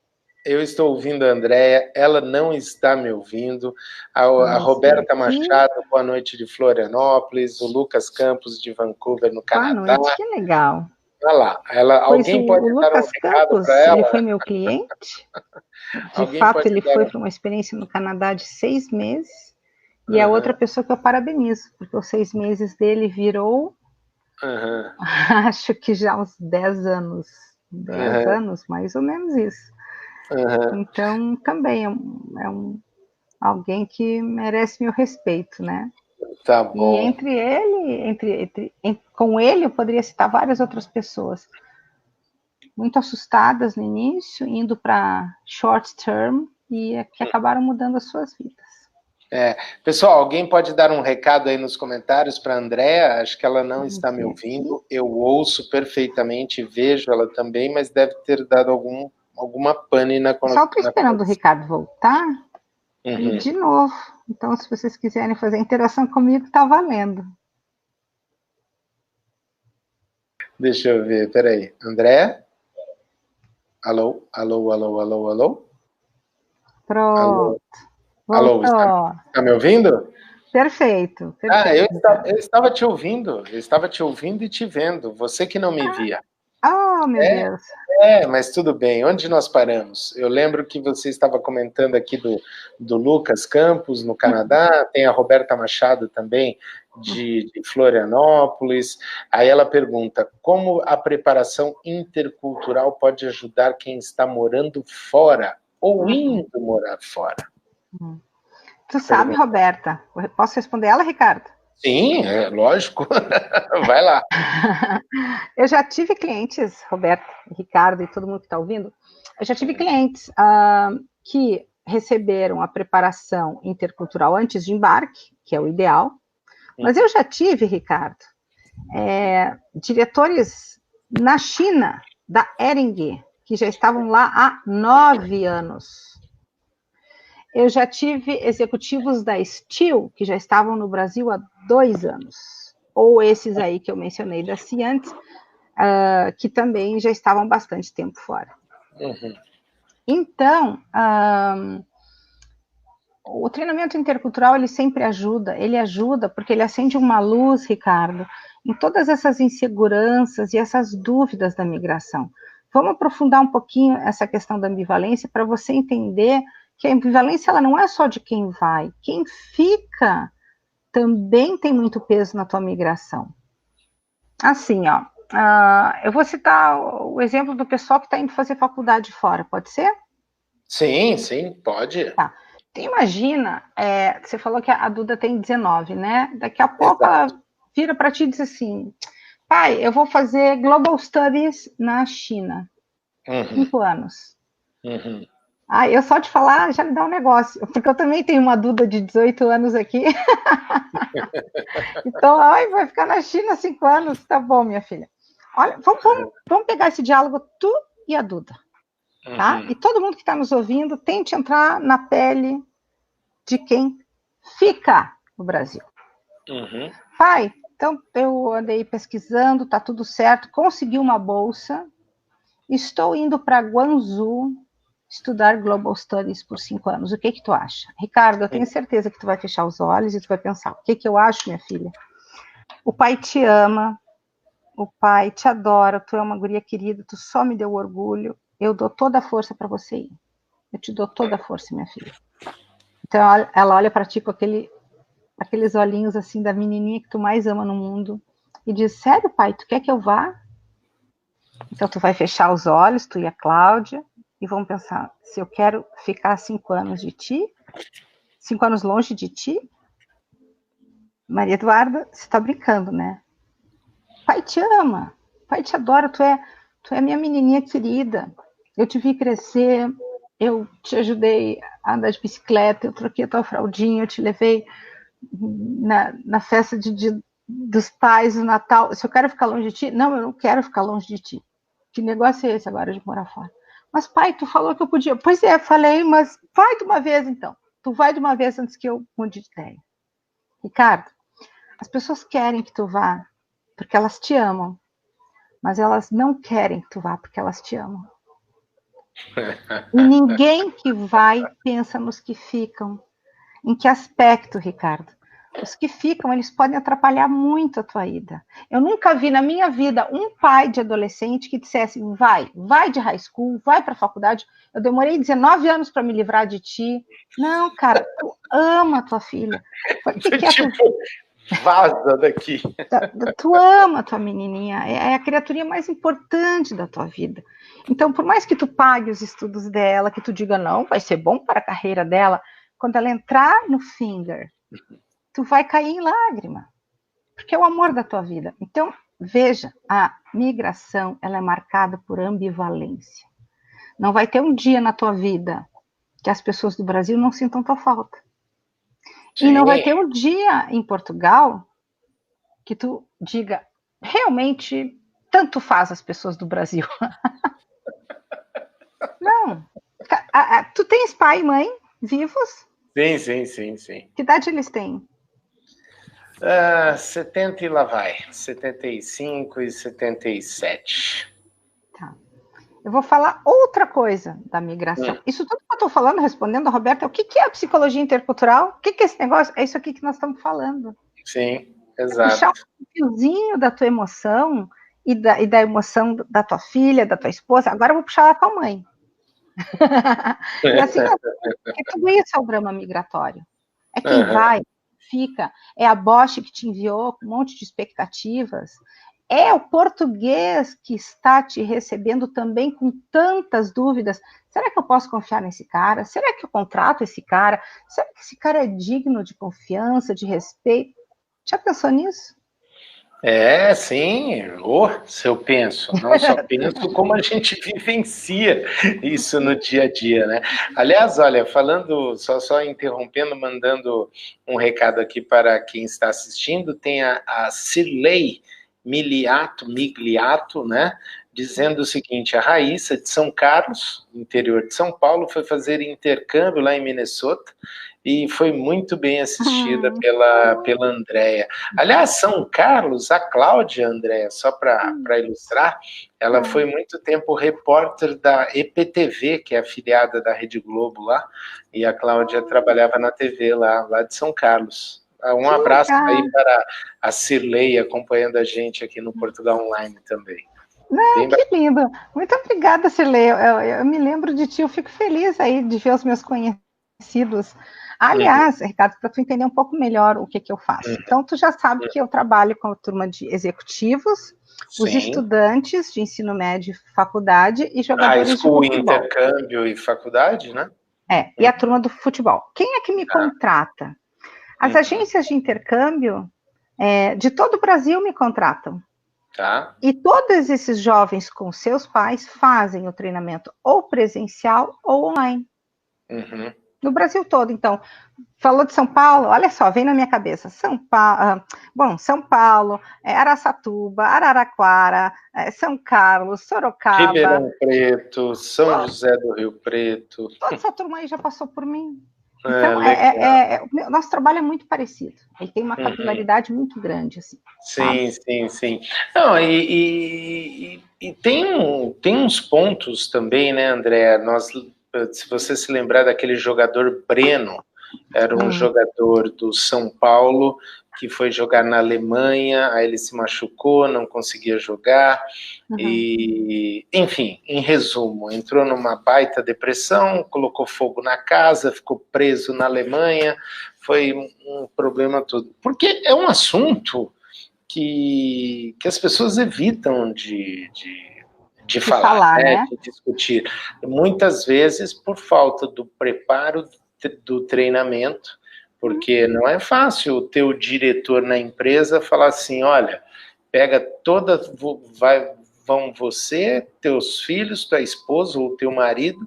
Eu estou ouvindo a Andréa, ela não está me ouvindo. A Roberta Machado, boa noite de Florianópolis. O Lucas Campos de Vancouver, no Canadá. Boa noite, que legal. Olha lá, alguém pode dar um recado para ela? Ele foi meu cliente. De fato, ele foi para uma experiência no Canadá de 6 meses. E é outra pessoa que eu parabenizo, porque os 6 meses dele virou, acho que já uns 10 anos. 10 anos, mais ou menos isso. Então, também é alguém que merece meu respeito, né? Tá bom. E entre ele, com ele, eu poderia citar várias outras pessoas muito assustadas no início, indo para short term e que acabaram mudando as suas vidas. Pessoal, alguém pode dar um recado aí nos comentários para a Andréa? Acho que ela não está me ouvindo. Eu ouço perfeitamente, vejo ela também, mas deve ter dado alguma pane na conexão. Só estou esperando o Ricardo voltar. E de novo. Então, se vocês quiserem fazer interação comigo, está valendo. Deixa eu ver, peraí. Andréa? Alô? Pronto. Alô, está me ouvindo? Perfeito. Eu estava te ouvindo. Eu estava te ouvindo e te vendo. Você que não me via. Oh, meu Deus. Mas tudo bem. Onde nós paramos? Eu lembro que você estava comentando aqui do Lucas Campos, no Canadá. Tem a Roberta Machado também, de Florianópolis. Aí ela pergunta, como a preparação intercultural pode ajudar quem está morando fora? ou indo morar fora? Tu sabe, Roberta, posso responder ela, Ricardo? Sim, é lógico. Vai lá. Eu já tive clientes, Roberta, Ricardo e todo mundo que está ouvindo, eu já tive clientes que receberam a preparação intercultural antes de embarque, que é o ideal, mas eu já tive, Ricardo, diretores na China, da Ering, que já estavam lá há 9 anos. Eu já tive executivos da Steel, que já estavam no Brasil há 2 anos. Ou esses aí que eu mencionei da Ciantes, que também já estavam bastante tempo fora. Então, o treinamento intercultural, ele sempre ajuda, porque ele acende uma luz, Ricardo, em todas essas inseguranças e essas dúvidas da migração. Vamos aprofundar um pouquinho essa questão da ambivalência para você entender que a ambivalência ela não é só de quem vai, quem fica também tem muito peso na tua migração. Assim, ó, eu vou citar o exemplo do pessoal que está indo fazer faculdade fora, pode ser? Sim, sim, pode. Tá. Então, imagina, você falou que a Duda tem 19, né? Daqui a pouco ela vira para ti e diz assim, pai, eu vou fazer Global Studies na China. 5 anos. Eu só te falar já me dá um negócio, porque eu também tenho uma Duda de 18 anos aqui. Então, vai ficar na China 5 anos, tá bom, minha filha. Olha, vamos pegar esse diálogo, tu e a Duda, tá? E todo mundo que está nos ouvindo, tente entrar na pele de quem fica no Brasil. Pai, então eu andei pesquisando, tá tudo certo, consegui uma bolsa, estou indo para Guangzhou estudar Global Studies por 5 anos. O que tu acha? Ricardo, eu tenho certeza que tu vai fechar os olhos e tu vai pensar, o que eu acho, minha filha? O pai te ama, o pai te adora, tu é uma guria querida, tu só me deu orgulho, eu dou toda a força para você ir. Eu te dou toda a força, minha filha. Então ela olha para ti com aqueles olhinhos assim da menininha que tu mais ama no mundo e diz, sério, pai, tu quer que eu vá? Então tu vai fechar os olhos, tu e a Cláudia, e vão pensar, se eu quero ficar 5 anos de ti, 5 anos longe de ti, Maria Eduarda, você tá brincando, né? Pai te ama, pai te adora, tu é minha menininha querida, eu te vi crescer, eu te ajudei a andar de bicicleta, eu troquei a tua fraldinha, eu te levei na festa dos pais, no Natal. Se eu quero ficar longe de ti, não, eu não quero ficar longe de ti. Que negócio é esse agora de morar fora? Mas pai, tu falou que eu podia. Pois é, falei, mas vai de uma vez então. Tu vai de uma vez antes que eu mude de ideia. Ricardo, as pessoas querem que tu vá porque elas te amam, mas elas não querem que tu vá porque elas te amam. E ninguém que vai pensa nos que ficam. Em que aspecto, Ricardo? Os que ficam, eles podem atrapalhar muito a tua ida. Eu nunca vi na minha vida um pai de adolescente que dissesse, vai de high school, vai para a faculdade. Eu demorei 19 anos para me livrar de ti. Não, cara, tu ama a tua filha. Vaza daqui. Tu ama a tua menininha, é a criaturinha mais importante da tua vida. Então, por mais que tu pague os estudos dela, que tu diga, não, vai ser bom para a carreira dela, quando ela entrar no Finger, tu vai cair em lágrima, porque é o amor da tua vida. Então, veja, a migração, ela é marcada por ambivalência. Não vai ter um dia na tua vida que as pessoas do Brasil não sintam tua falta. Sim. E não vai ter um dia em Portugal que tu diga, realmente, tanto faz as pessoas do Brasil. Não. Tu tens pai e mãe vivos? Sim. Que idade eles têm? 70 e lá vai. 75 e 77. Tá. Eu vou falar outra coisa da migração. Isso tudo que eu estou falando, respondendo a Roberta, o que é a psicologia intercultural? O que é esse negócio? É isso aqui que nós estamos falando. Sim, exato. Puxar um fiozinho da tua emoção e da emoção da tua filha, da tua esposa. Agora eu vou puxar a tua mãe. E assim, porque tudo isso é o drama migratório. É quem vai, fica, é a Bosch que te enviou com um monte de expectativas, É o português que está te recebendo também com tantas dúvidas. Será que eu posso confiar nesse cara? Será que eu contrato esse cara? Será que esse cara é digno de confiança, de respeito? Já pensou nisso? Sim, se eu penso, não só penso como a gente vivencia isso no dia a dia, né? Aliás, olha, falando, só interrompendo, mandando um recado aqui para quem está assistindo, tem a Cirlei Migliato, né? Dizendo o seguinte: a Raíssa de São Carlos, interior de São Paulo, foi fazer intercâmbio lá em Minnesota e foi muito bem assistida pela Andréia. Aliás, São Carlos, a Cláudia, Andréia, só para ilustrar, ela foi muito tempo repórter da EPTV, que é afiliada da Rede Globo lá, e a Cláudia trabalhava na TV lá de São Carlos. Um abraço aí para a Cirlei, acompanhando a gente aqui no Portugal Online também. Não, que lindo. Muito obrigada, Cirlei. Eu me lembro de ti, eu fico feliz aí de ver os meus conhecidos. Aliás, Ricardo, para tu entender um pouco melhor o que eu faço. Então, tu já sabe que eu trabalho com a turma de executivos, os estudantes de ensino médio e faculdade e jogadores de futebol. Intercâmbio e faculdade, né? E a turma do futebol. Quem é que me contrata? As agências de intercâmbio de todo o Brasil me contratam. Tá. E todos esses jovens com seus pais fazem o treinamento ou presencial ou online. No Brasil todo. Então, falou de São Paulo, olha só, vem na minha cabeça. São Paulo, Araçatuba, Araraquara, São Carlos, Sorocaba. Ribeirão Preto, São José do Rio Preto. Toda essa turma aí já passou por mim. Então, nosso trabalho é muito parecido. Ele tem uma capilaridade muito grande, assim. Sim. Não, e tem uns pontos também, né, André? Se você se lembrar daquele jogador Breno, era um jogador do São Paulo que foi jogar na Alemanha, aí ele se machucou, não conseguia jogar, e, enfim, em resumo, entrou numa baita depressão, colocou fogo na casa, ficou preso na Alemanha, foi um problema todo. Porque é um assunto que as pessoas evitam de falar, né? De discutir. Muitas vezes por falta do preparo do treinamento, porque não é fácil o teu diretor na empresa falar assim, olha, vão você, teus filhos, tua esposa ou teu marido,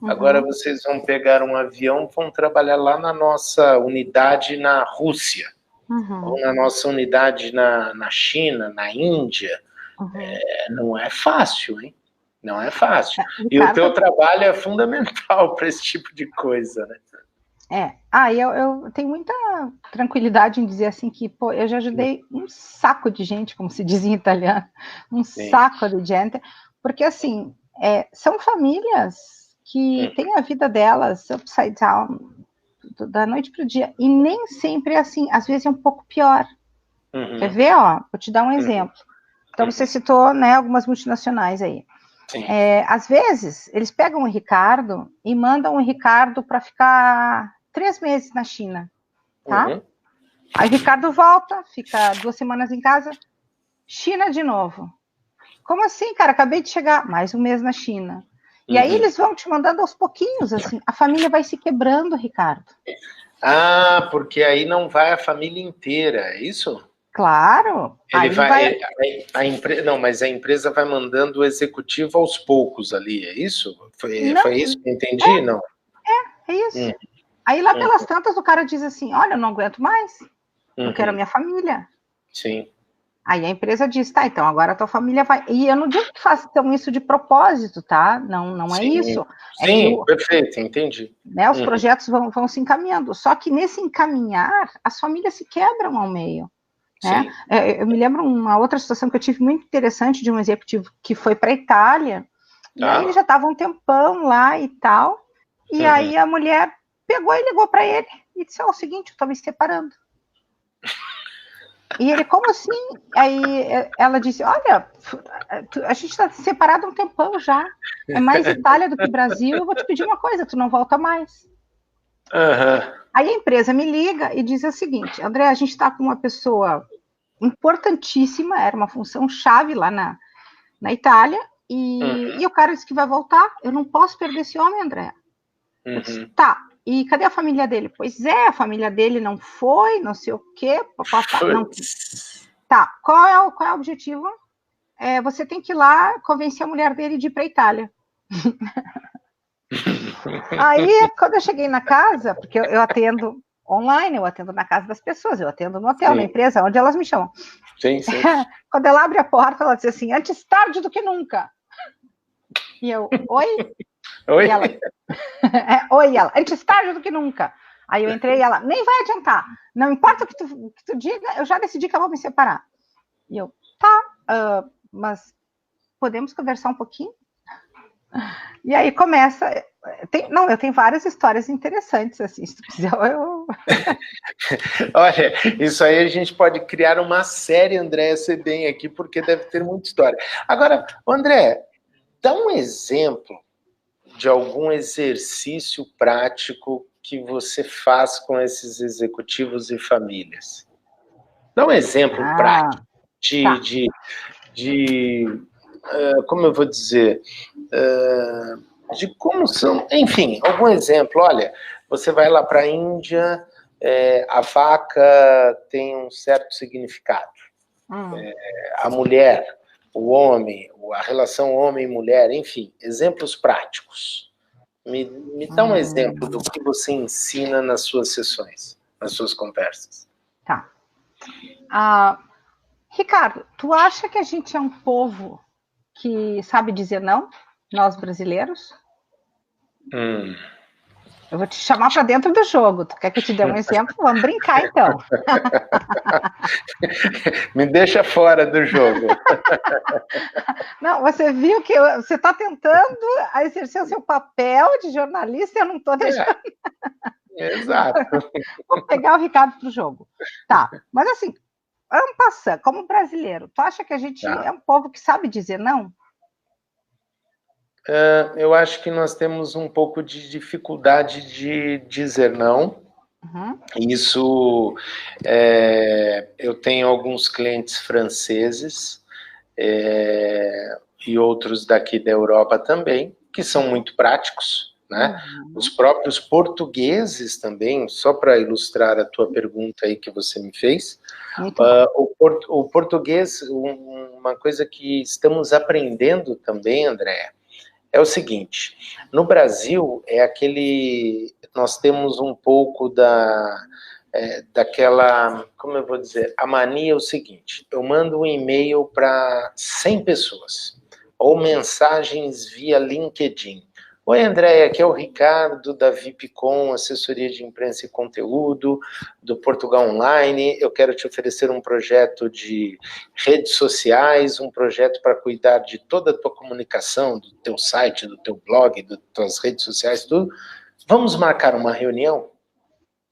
agora vocês vão pegar um avião, vão trabalhar lá na nossa unidade na Rússia, ou na nossa unidade na China, na Índia. Não é fácil, hein? Não é fácil. E o teu trabalho é fundamental para esse tipo de coisa, né? Eu tenho muita tranquilidade em dizer assim que, eu já ajudei um saco de gente, como se diz em italiano, saco de gente, porque, assim, são famílias que têm a vida delas upside down, da noite para o dia, e nem sempre é assim, às vezes é um pouco pior. Quer ver, vou te dar um exemplo. Então, você citou, né, algumas multinacionais aí. Às vezes, eles pegam o Ricardo e mandam o Ricardo para ficar 3 meses na China, tá? Aí o Ricardo volta, fica 2 semanas em casa, China de novo. Como assim, cara? Acabei de chegar, mais 1 mês na China. E aí eles vão te mandando aos pouquinhos, assim, a família vai se quebrando, Ricardo. Porque aí não vai a família inteira, é isso? Claro. Mas a empresa vai mandando o executivo aos poucos ali, é isso? Foi isso que eu entendi? Não. É isso. Aí lá pelas tantas o cara diz assim, olha, eu não aguento mais, eu quero a minha família. Sim. Aí a empresa diz, tá, então agora a tua família vai... E eu não digo que façam isso de propósito, tá? Não é isso. Perfeito, entendi. Né, os projetos vão se encaminhando. Só que nesse encaminhar, as famílias se quebram ao meio. Né? Eu me lembro uma outra situação que eu tive muito interessante de um executivo que foi para a Itália, e aí ele já estava um tempão lá e tal, e aí a mulher pegou e ligou para ele e disse, o seguinte, eu estou me separando. E ele, como assim? Aí ela disse, olha, a gente está separado há um tempão já, é mais Itália do que Brasil, eu vou te pedir uma coisa, tu não volta mais. Aí a empresa me liga e diz o seguinte, André, a gente está com uma pessoa importantíssima, era uma função chave lá na Itália, e o cara disse que vai voltar, eu não posso perder esse homem, André. Eu disse, tá, e cadê a família dele? Pois é, a família dele não foi, não sei o quê, papapá, não. Tá, qual é o objetivo? Você tem que ir lá convencer a mulher dele de ir para a Itália. Aí, quando eu cheguei na casa, porque eu atendo online, eu atendo na casa das pessoas, eu atendo no hotel, na empresa, onde elas me chamam. Sim. Quando ela abre a porta, ela diz assim, antes tarde do que nunca. E eu, oi? Oi? E ela, oi, ela, antes tarde do que nunca. Aí eu entrei e ela, nem vai adiantar. Não importa o que tu diga, eu já decidi que eu vou me separar. E eu, tá, mas podemos conversar um pouquinho? E aí começa... eu tenho várias histórias interessantes, assim, se tu quiser, eu... Olha, isso aí a gente pode criar uma série, André, você bem aqui, porque deve ter muita história. Agora, André, dá um exemplo de algum exercício prático que você faz com esses executivos e famílias. Dá um exemplo prático como eu vou dizer, de como são, enfim, algum exemplo. Olha, você vai lá para a Índia, a vaca tem um certo significado. A mulher, o homem, a relação homem-mulher, enfim, exemplos práticos. Me dá um exemplo do que você ensina nas suas sessões, nas suas conversas. Tá. Ricardo, tu acha que a gente é um povo que sabe dizer não, nós brasileiros? Eu vou te chamar para dentro do jogo. Tu quer que eu te dê um exemplo? Vamos brincar, então. Me deixa fora do jogo. Não, você viu que você está tentando exercer o seu papel de jornalista e eu não estou deixando. Exato. Vou pegar o Ricardo para o jogo. Tá, mas assim, vamos passar, como brasileiro, tu acha que a gente é um povo que sabe dizer não? Eu acho que nós temos um pouco de dificuldade de dizer não. Isso, eu tenho alguns clientes franceses e outros daqui da Europa também, que são muito práticos, né? Os próprios portugueses também, só para ilustrar a tua pergunta aí que você me fez, o português, uma coisa que estamos aprendendo também, André, é o seguinte, no Brasil nós temos um pouco daquela, como eu vou dizer, a mania é o seguinte, eu mando um e-mail para 100 pessoas, ou mensagens via LinkedIn. Oi, André, aqui é o Ricardo da VIPcom, assessoria de imprensa e conteúdo, do Portugal Online. Eu quero te oferecer um projeto de redes sociais, um projeto para cuidar de toda a tua comunicação, do teu site, do teu blog, das tuas redes sociais, tudo. Vamos marcar uma reunião,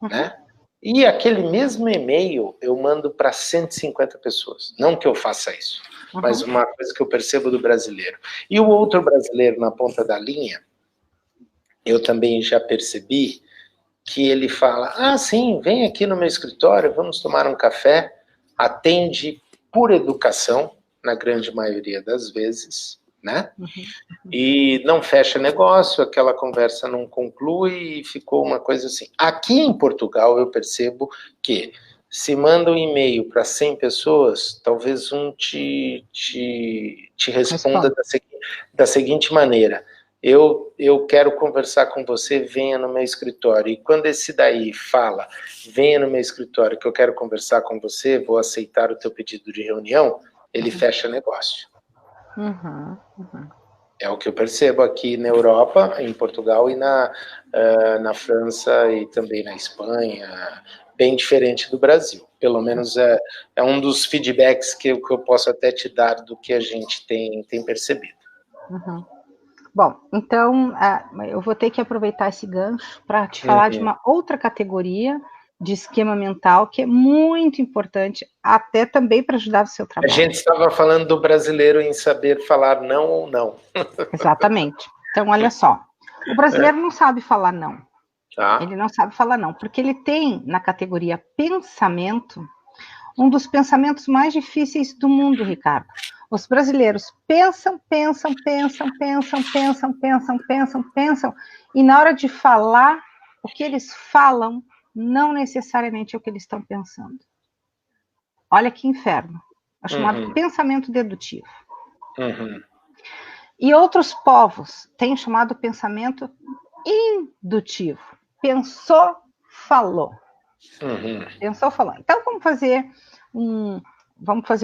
né? E aquele mesmo e-mail eu mando para 150 pessoas. Não que eu faça isso, mas uma coisa que eu percebo do brasileiro. E o outro brasileiro na ponta da linha, eu também já percebi que ele fala, sim, vem aqui no meu escritório, vamos tomar um café, atende por educação, na grande maioria das vezes, né? E não fecha negócio, aquela conversa não conclui e ficou uma coisa assim. Aqui em Portugal eu percebo que se manda um e-mail para 100 pessoas, talvez um te responda da seguinte maneira, eu quero conversar com você, venha no meu escritório. E quando esse daí fala, venha no meu escritório que eu quero conversar com você, vou aceitar o teu pedido de reunião, ele fecha negócio. É o que eu percebo aqui na Europa, em Portugal e na França e também na Espanha, bem diferente do Brasil. Pelo menos é um dos feedbacks que eu posso até te dar do que a gente tem percebido. Bom, então eu vou ter que aproveitar esse gancho para te falar de uma outra categoria de esquema mental que é muito importante, até também para ajudar o seu trabalho. A gente estava falando do brasileiro em saber falar não ou não. Exatamente. Então, olha só, o brasileiro não sabe falar não. Ele não sabe falar não, porque ele tem na categoria pensamento um dos pensamentos mais difíceis do mundo, Ricardo. Os brasileiros pensam, e na hora de falar, o que eles falam não necessariamente é o que eles estão pensando. Olha que inferno. É chamado pensamento dedutivo. E outros povos têm chamado pensamento indutivo. Pensou, falou. Pensou, falou. Então, vamos fazer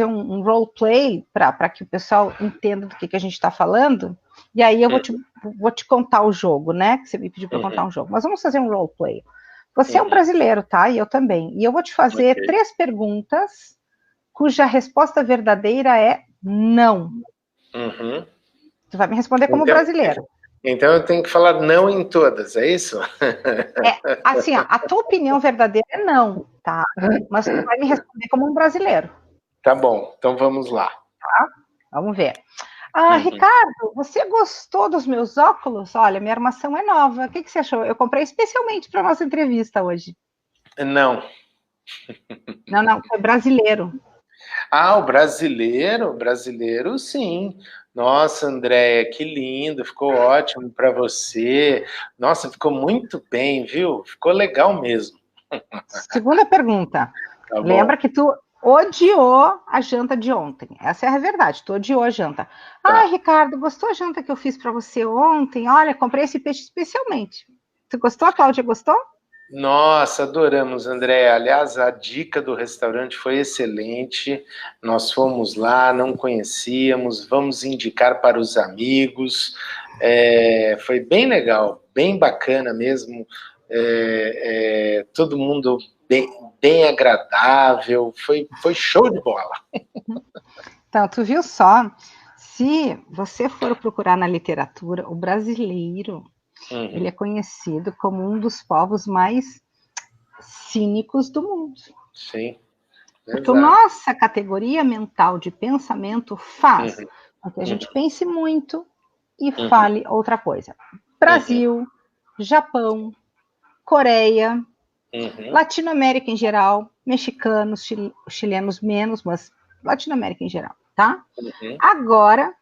um roleplay para que o pessoal entenda do que a gente está falando. E aí eu vou te contar o jogo, né? Que você me pediu para contar um jogo. Mas vamos fazer um roleplay. Você é um brasileiro, tá? E eu também. E eu vou te fazer 3 perguntas cuja resposta verdadeira é não. Tu vai me responder como brasileiro. Então eu tenho que falar não em todas, é isso? Assim, ó, a tua opinião verdadeira é não, tá? Mas tu vai me responder como um brasileiro. Tá bom, então vamos lá. Tá? Vamos ver. Ricardo, você gostou dos meus óculos? Olha, minha armação é nova. O que você achou? Eu comprei especialmente para nossa entrevista hoje. Não. Não, foi brasileiro. O brasileiro? Brasileiro, sim. Nossa, Andréia, que lindo, ficou ótimo para você. Nossa, ficou muito bem, viu? Ficou legal mesmo. Segunda pergunta. Tá, lembra que tu odiou a janta de ontem. Essa é a verdade, tu odiou a janta. Ricardo, gostou a janta que eu fiz para você ontem? Olha, comprei esse peixe especialmente. Tu gostou? A Cláudia gostou? Nossa, adoramos, André. Aliás, a dica do restaurante foi excelente. Nós fomos lá, não conhecíamos, vamos indicar para os amigos. Foi bem legal, bem bacana mesmo. Todo mundo bem agradável. Foi show de bola. Então, tu viu só? Se você for procurar na literatura, o brasileiro ele é conhecido como um dos povos mais cínicos do mundo. Sim. Porque a nossa categoria mental de pensamento faz com que a gente pense muito e fale outra coisa. Brasil, Japão, Coreia, Latinoamérica em geral, mexicanos, chilenos menos, mas Latinoamérica em geral, tá? Agora,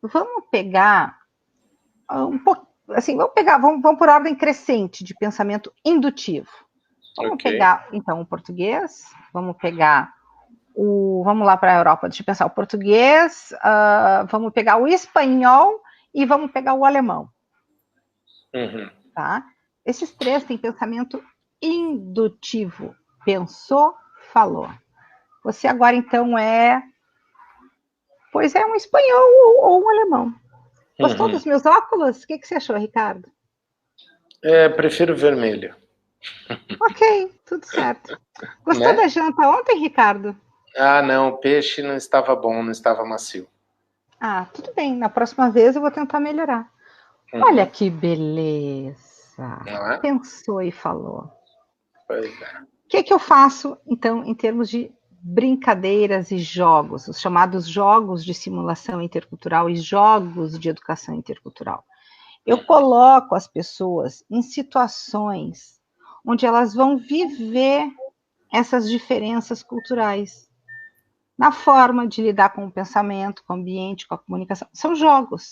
vamos pegar um pouco, assim, vamos por ordem crescente de pensamento indutivo. Vamos pegar, então, o português, vamos lá para a Europa, deixa eu pensar, o português, vamos pegar o espanhol e vamos pegar o alemão. Tá? Esses 3 têm pensamento indutivo. Pensou, falou. Você agora, então, Pois é, um espanhol ou um alemão. Gostou dos meus óculos? O que você achou, Ricardo? Prefiro vermelho. Ok, tudo certo. Gostou da janta ontem, Ricardo? Não, o peixe não estava bom, não estava macio. Tudo bem. Na próxima vez eu vou tentar melhorar. Olha que beleza. Pensou e falou. Pois é. O que eu faço, então, em termos de brincadeiras e jogos, os chamados jogos de simulação intercultural e jogos de educação intercultural? Eu coloco as pessoas em situações onde elas vão viver essas diferenças culturais, na forma de lidar com o pensamento, com o ambiente, com a comunicação. São jogos.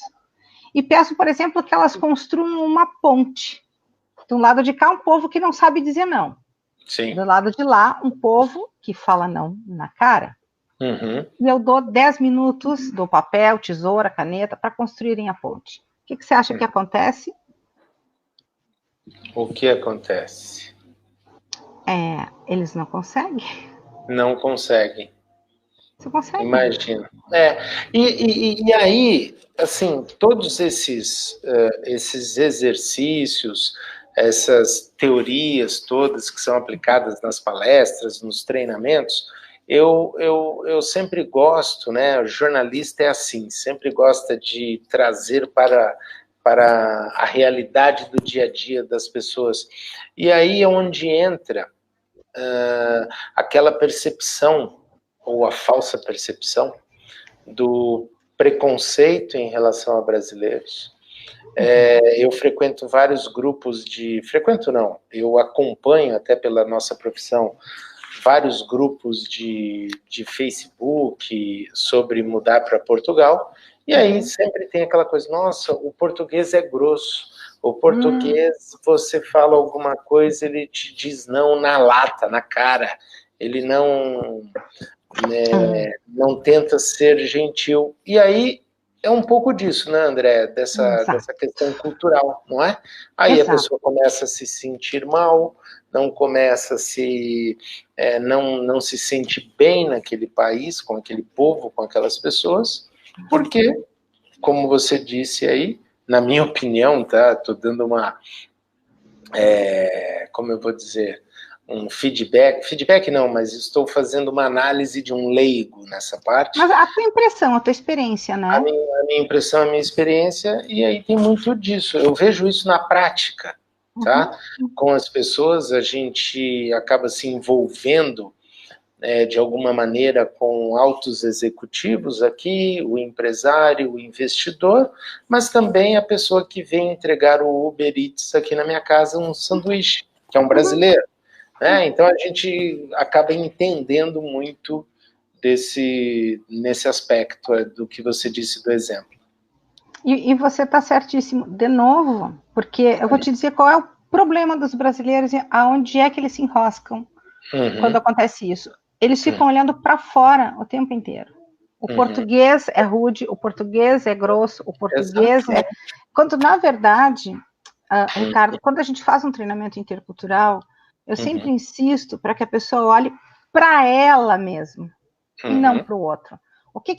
E peço, por exemplo, que elas construam uma ponte. Do lado de cá, um povo que não sabe dizer não. Sim. Do lado de lá, um povo que fala não na cara. E eu dou 10 minutos, dou papel, tesoura, caneta, para construírem a ponte. O que você acha que acontece? O que acontece? Eles não conseguem. Não conseguem. Você consegue? Imagina. E aí, assim, todos esses exercícios, essas teorias todas que são aplicadas nas palestras, nos treinamentos, eu sempre gosto, né? O jornalista é assim, sempre gosta de trazer para a realidade do dia a dia das pessoas. E aí é onde entra aquela percepção, ou a falsa percepção, do preconceito em relação a brasileiros. Eu frequento vários grupos eu acompanho, até pela nossa profissão, vários grupos de Facebook sobre mudar para Portugal, e aí sempre tem aquela coisa, nossa, o português é grosso, o português, você fala alguma coisa, ele te diz não na lata, na cara, ele não tenta ser gentil, e aí é um pouco disso, né, André, dessa questão cultural, não é? Aí a pessoa começa a se sentir mal, não começa a não se sente bem naquele país, com aquele povo, com aquelas pessoas, porque, como você disse aí, na minha opinião, tá? Estou dando como eu vou dizer, um feedback não, mas estou fazendo uma análise de um leigo nessa parte. Mas a tua impressão, a tua experiência, né? A minha impressão, a minha experiência, e aí tem muito disso. Eu vejo isso na prática, tá? Com as pessoas, a gente acaba se envolvendo de alguma maneira com altos executivos aqui, o empresário, o investidor, mas também a pessoa que vem entregar o Uber Eats aqui na minha casa, um sanduíche, que é um brasileiro. Então a gente acaba entendendo muito nesse aspecto do que você disse do exemplo. E você está certíssimo, de novo, porque eu vou te dizer qual é o problema dos brasileiros e aonde é que eles se enroscam quando acontece isso. Eles ficam olhando para fora o tempo inteiro. O português é rude, o português é grosso, o português é... Quando, na verdade, Ricardo, quando a gente faz um treinamento intercultural, eu sempre insisto para que a pessoa olhe para ela mesma e não para o outro. O que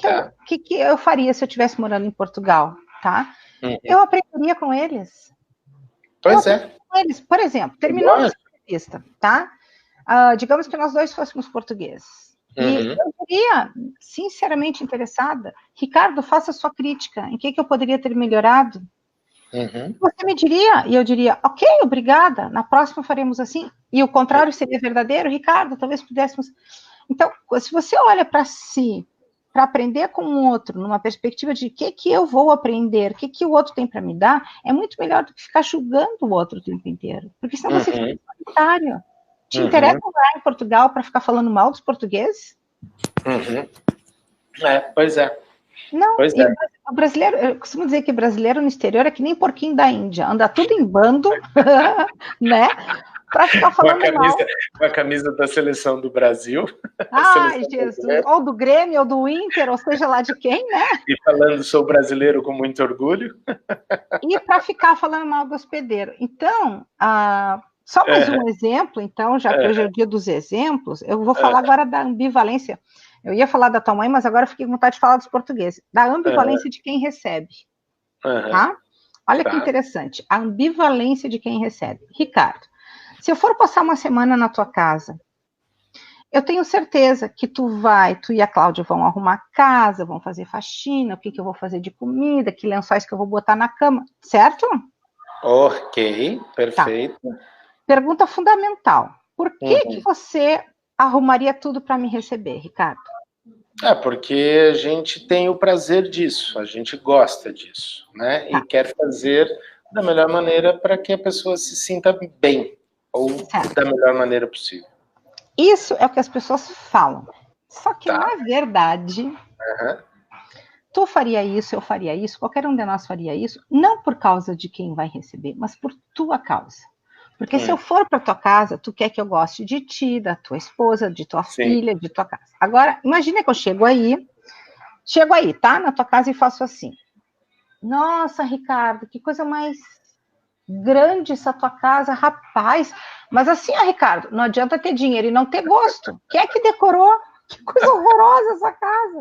eu faria se eu estivesse morando em Portugal, tá? Eu aprenderia com eles. Pois é. Com eles. Por exemplo, terminou a entrevista, tá? Digamos que nós dois fôssemos portugueses. E eu seria sinceramente interessada. Ricardo, faça a sua crítica. Em que eu poderia ter melhorado? Você me diria, e eu diria, ok, obrigada, na próxima faremos assim. E o contrário seria verdadeiro, Ricardo, talvez pudéssemos... Então, se você olha para si, para aprender com o outro, numa perspectiva de o que eu vou aprender, o que o outro tem para me dar, é muito melhor do que ficar julgando o outro o tempo inteiro. Porque senão você fica solitário. Te interessa morar em Portugal para ficar falando mal dos portugueses? Pois é. Não, o brasileiro, eu costumo dizer que brasileiro no exterior é que nem porquinho da Índia, anda tudo em bando, né? Para ficar falando mal. Com a camisa da seleção do Brasil. Ai, Jesus, ou do Grêmio, ou do Inter, ou seja lá de quem, né? E falando sou brasileiro com muito orgulho. E para ficar falando mal do hospedeiro. Então, só mais um exemplo, então, já que hoje é o dia dos exemplos, eu vou falar agora da ambivalência. Eu ia falar da tua mãe, mas agora eu fiquei com vontade de falar dos portugueses. Da ambivalência de quem recebe. Tá? Olha que interessante. A ambivalência de quem recebe. Ricardo, se eu for passar uma semana na tua casa, eu tenho certeza que tu e a Cláudia vão arrumar a casa, vão fazer faxina, o que eu vou fazer de comida, que lençóis que eu vou botar na cama, certo? Ok, perfeito. Tá. Pergunta fundamental. Por que você arrumaria tudo para me receber, Ricardo? Porque a gente tem o prazer disso, a gente gosta disso, né? E quer fazer da melhor maneira para que a pessoa se sinta bem, ou da melhor maneira possível. Isso é o que as pessoas falam. Só que, na verdade, tu faria isso, eu faria isso, qualquer um de nós faria isso, não por causa de quem vai receber, mas por tua causa. Porque se eu for para tua casa, tu quer que eu goste de ti, da tua esposa, de tua filha, de tua casa. Agora, imagina que eu chego aí, tá? Na tua casa e faço assim. Nossa, Ricardo, que coisa mais grande essa tua casa, rapaz. Mas assim, Ricardo, não adianta ter dinheiro e não ter gosto. Quem é que decorou? Que coisa horrorosa essa casa.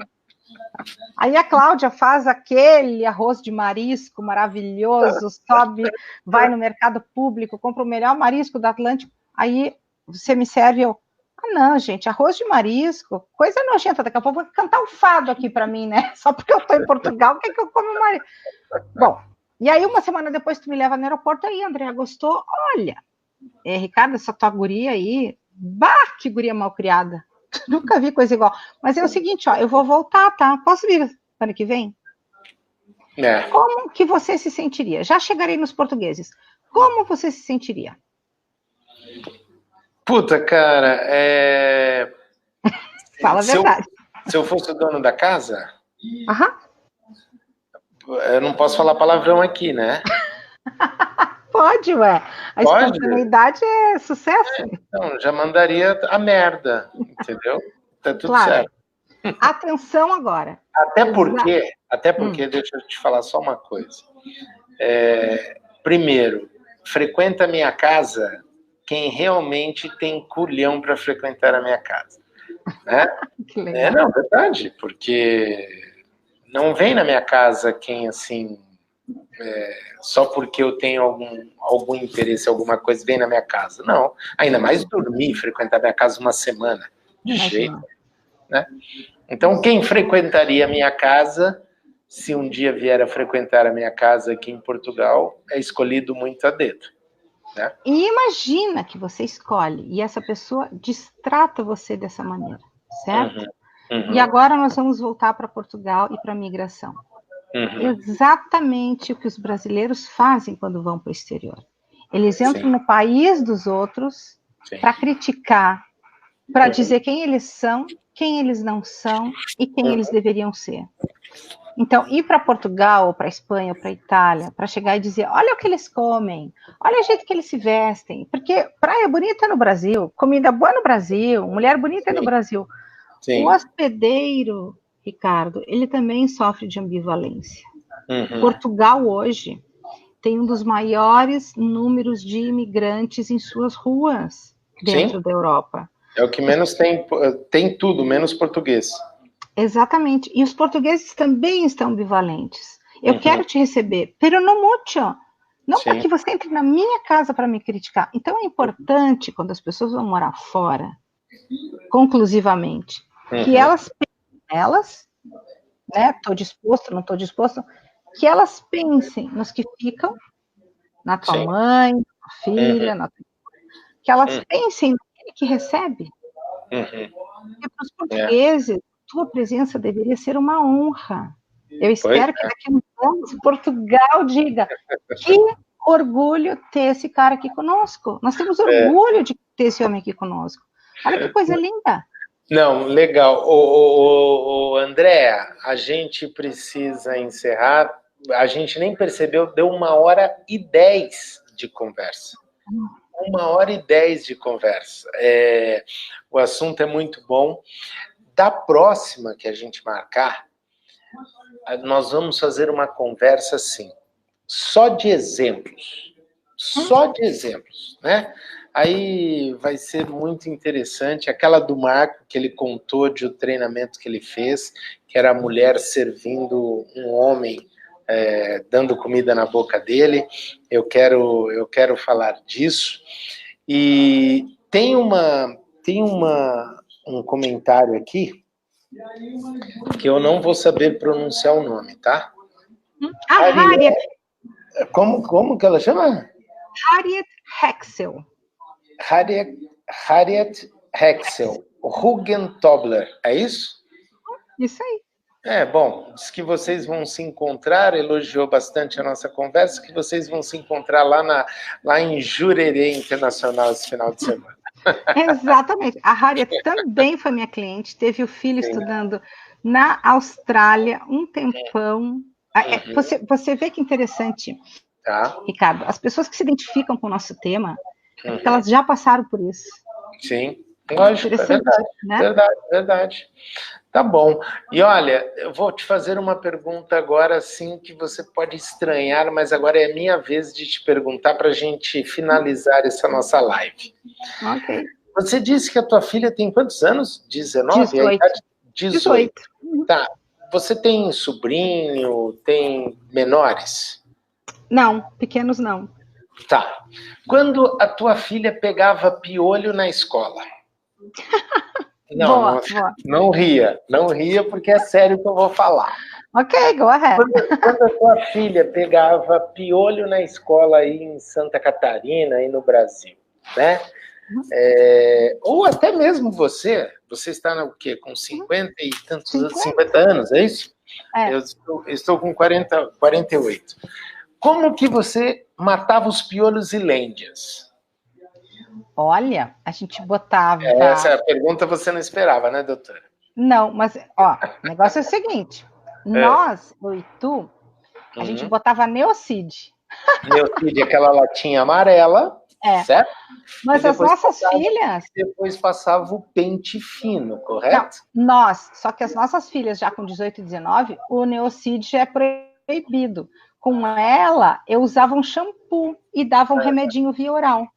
Aí a Cláudia faz aquele arroz de marisco maravilhoso, sobe, vai no mercado público, compra o melhor marisco do Atlântico, aí você me serve, não, gente, arroz de marisco, coisa nojenta, daqui a pouco vou cantar um fado aqui para mim, né? Só porque eu estou em Portugal, o que é que eu como marisco? Bom, e aí uma semana depois tu me leva no aeroporto, aí, Andréa, gostou? Olha, Ricardo, essa tua guria aí, que guria mal criada. Nunca vi coisa igual. Mas é o seguinte, eu vou voltar, tá? Posso vir ano que vem? Como que você se sentiria? Já chegarei nos portugueses. Como você se sentiria? Puta, cara, Fala a verdade. Se eu fosse o dono da casa, Aham. eu não posso falar palavrão aqui, né? Pode, ué. A Pode? espontaneidade é sucesso. Então, já mandaria a merda, entendeu? Tá tudo Claro. certo. Atenção agora. Até porque, deixa eu te falar só uma coisa. Primeiro, frequenta a minha casa quem realmente tem culhão para frequentar a minha casa. Né? Que legal. Não, verdade, porque não vem na minha casa quem, assim, só porque eu tenho algum interesse, alguma coisa, vem na minha casa. Não, ainda mais dormir, frequentar a minha casa uma semana. De jeito. Né? Então, quem frequentaria a minha casa, se um dia vier a frequentar a minha casa aqui em Portugal, é escolhido muito a dedo. Né? E imagina que você escolhe e essa pessoa destrata você dessa maneira, certo? Uhum. E agora nós vamos voltar para Portugal e para a migração. Exatamente o que os brasileiros fazem quando vão para o exterior. Eles entram no país dos outros para criticar, para dizer quem eles são, quem eles não são e quem eles deveriam ser. Então, ir para Portugal, ou para Espanha, ou para Itália, para chegar e dizer, olha o que eles comem, olha o jeito que eles se vestem, porque praia bonita é no Brasil, comida boa é no Brasil, mulher bonita é no Brasil. Sim. O hospedeiro, Ricardo, ele também sofre de ambivalência. Portugal hoje tem um dos maiores números de imigrantes em suas ruas dentro da Europa. É o que menos tem tudo, menos português. Exatamente. E os portugueses também estão ambivalentes. Eu quero te receber, pero no mucho. Não para que você entre na minha casa para me criticar. Então é importante, quando as pessoas vão morar fora, conclusivamente, que elas, né, estou disposto, não estou disposto, que elas pensem nos que ficam, na tua mãe, na tua filha, que elas pensem naquele que recebe. Porque para os portugueses, tua presença deveria ser uma honra. Eu espero que daqui a uns anos Portugal diga que orgulho ter esse cara aqui conosco. Nós temos orgulho de ter esse homem aqui conosco. Olha que coisa linda. Não, legal. O André, a gente precisa encerrar. A gente nem percebeu, deu 1h10 de conversa. 1h10 de conversa. O assunto é muito bom. Da próxima que a gente marcar, nós vamos fazer uma conversa assim, só de exemplos, né? Aí vai ser muito interessante, aquela do Marco, que ele contou de o treinamento que ele fez, que era a mulher servindo um homem, dando comida na boca dele. Eu quero falar disso. E tem um comentário aqui que eu não vou saber pronunciar o nome, tá? Harriet. Como que ela chama? Harriet Hexel. Harriet Hexel. Huggentobler, é isso? Isso aí. Bom, diz que vocês vão se encontrar, elogiou bastante a nossa conversa, que vocês vão se encontrar lá em Jurerê Internacional esse final de semana. Exatamente. A Harriet também foi minha cliente, teve o filho estudando na Austrália um tempão. Você vê que interessante, Ricardo, as pessoas que se identificam com o nosso tema, porque elas já passaram por isso. Sim, lógico, é verdade, né? Verdade. Tá bom. E olha, eu vou te fazer uma pergunta agora, sim, que você pode estranhar, mas agora é a minha vez de te perguntar para a gente finalizar essa nossa live. Ok. Você disse que a tua filha tem quantos anos? 19? 18. 18. Tá. Você tem sobrinho? Tem menores? Não, pequenos não. Tá. Quando a tua filha pegava piolho na escola? Não ria, porque é sério que eu vou falar. Ok, go ahead. Quando a tua filha pegava piolho na escola aí em Santa Catarina, aí no Brasil, né? Ou até mesmo você está o quê? Com 50 e tantos anos, 50 anos, é isso? Eu estou com 48. Como que você matava os piolhos e lêndias? Olha, a gente botava... Essa pergunta você não esperava, né, doutora? Não, mas, ó, o negócio é o seguinte. Nós, eu e tu, a gente botava Neocid. Neocid, aquela latinha amarela, certo? Mas as nossas filhas... Depois passava o pente fino, correto? Não, só que as nossas filhas, já com 18 e 19, o Neocid já é proibido. Com ela, eu usava um shampoo e dava um remedinho via oral.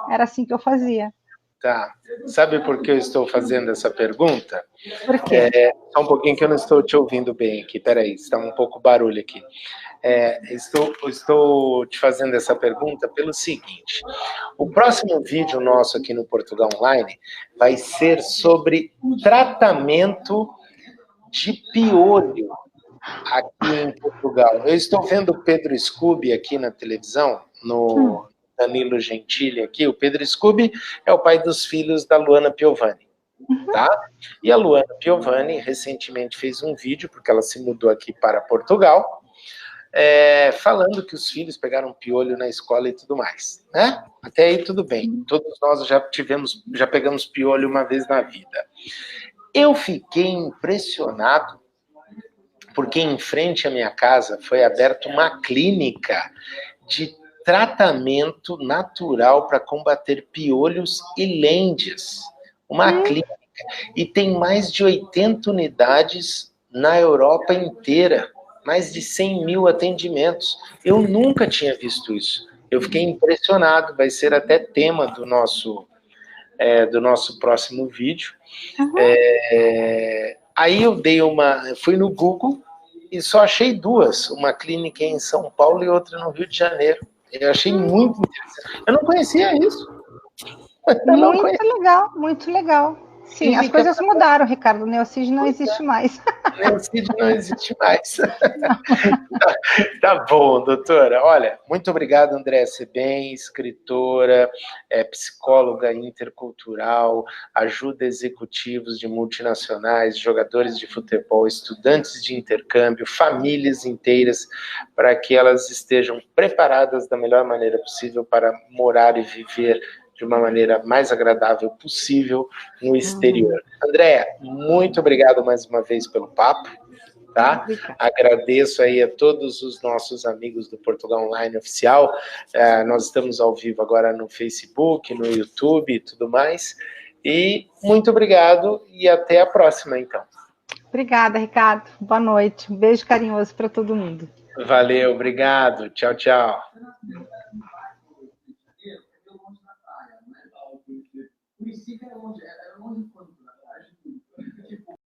Era assim que eu fazia. Tá. Sabe por que eu estou fazendo essa pergunta? Por quê? Só um pouquinho que eu não estou te ouvindo bem aqui. Peraí, está um pouco barulho aqui. Estou te fazendo essa pergunta pelo seguinte. O próximo vídeo nosso aqui no Portugal Online vai ser sobre tratamento de piolho aqui em Portugal. Eu estou vendo o Pedro Scooby aqui na televisão, no Danilo Gentili aqui. O Pedro Scooby é o pai dos filhos da Luana Piovani, tá? E a Luana Piovani recentemente fez um vídeo, porque ela se mudou aqui para Portugal, falando que os filhos pegaram piolho na escola e tudo mais, né? Até aí tudo bem. Todos nós já pegamos piolho uma vez na vida. Eu fiquei impressionado porque em frente à minha casa foi aberta uma clínica de tratamento natural para combater piolhos e lêndias. Uma clínica. E tem mais de 80 unidades na Europa inteira. Mais de 100 mil atendimentos. Eu nunca tinha visto isso. Eu fiquei impressionado. Vai ser até tema do nosso próximo vídeo. Aí eu fui no Google e só achei duas. Uma clínica em São Paulo e outra no Rio de Janeiro. Eu achei muito interessante. Eu não conhecia isso. Legal, muito legal. Sim, as coisas mudaram, Ricardo. O Neocid não existe mais. O Neocid não existe mais. Tá bom, doutora. Olha, muito obrigado, Andréa Sebem, escritora, psicóloga intercultural, ajuda executivos de multinacionais, jogadores de futebol, estudantes de intercâmbio, famílias inteiras, para que elas estejam preparadas da melhor maneira possível para morar e viver de uma maneira mais agradável possível no exterior. Andréa, muito obrigado mais uma vez pelo papo, tá? Agradeço aí a todos os nossos amigos do Portugal Online Oficial. Nós estamos ao vivo agora no Facebook, no YouTube e tudo mais. E muito obrigado e até a próxima, então. Obrigada, Ricardo. Boa noite. Um beijo carinhoso para todo mundo. Valeu, obrigado. Tchau, tchau.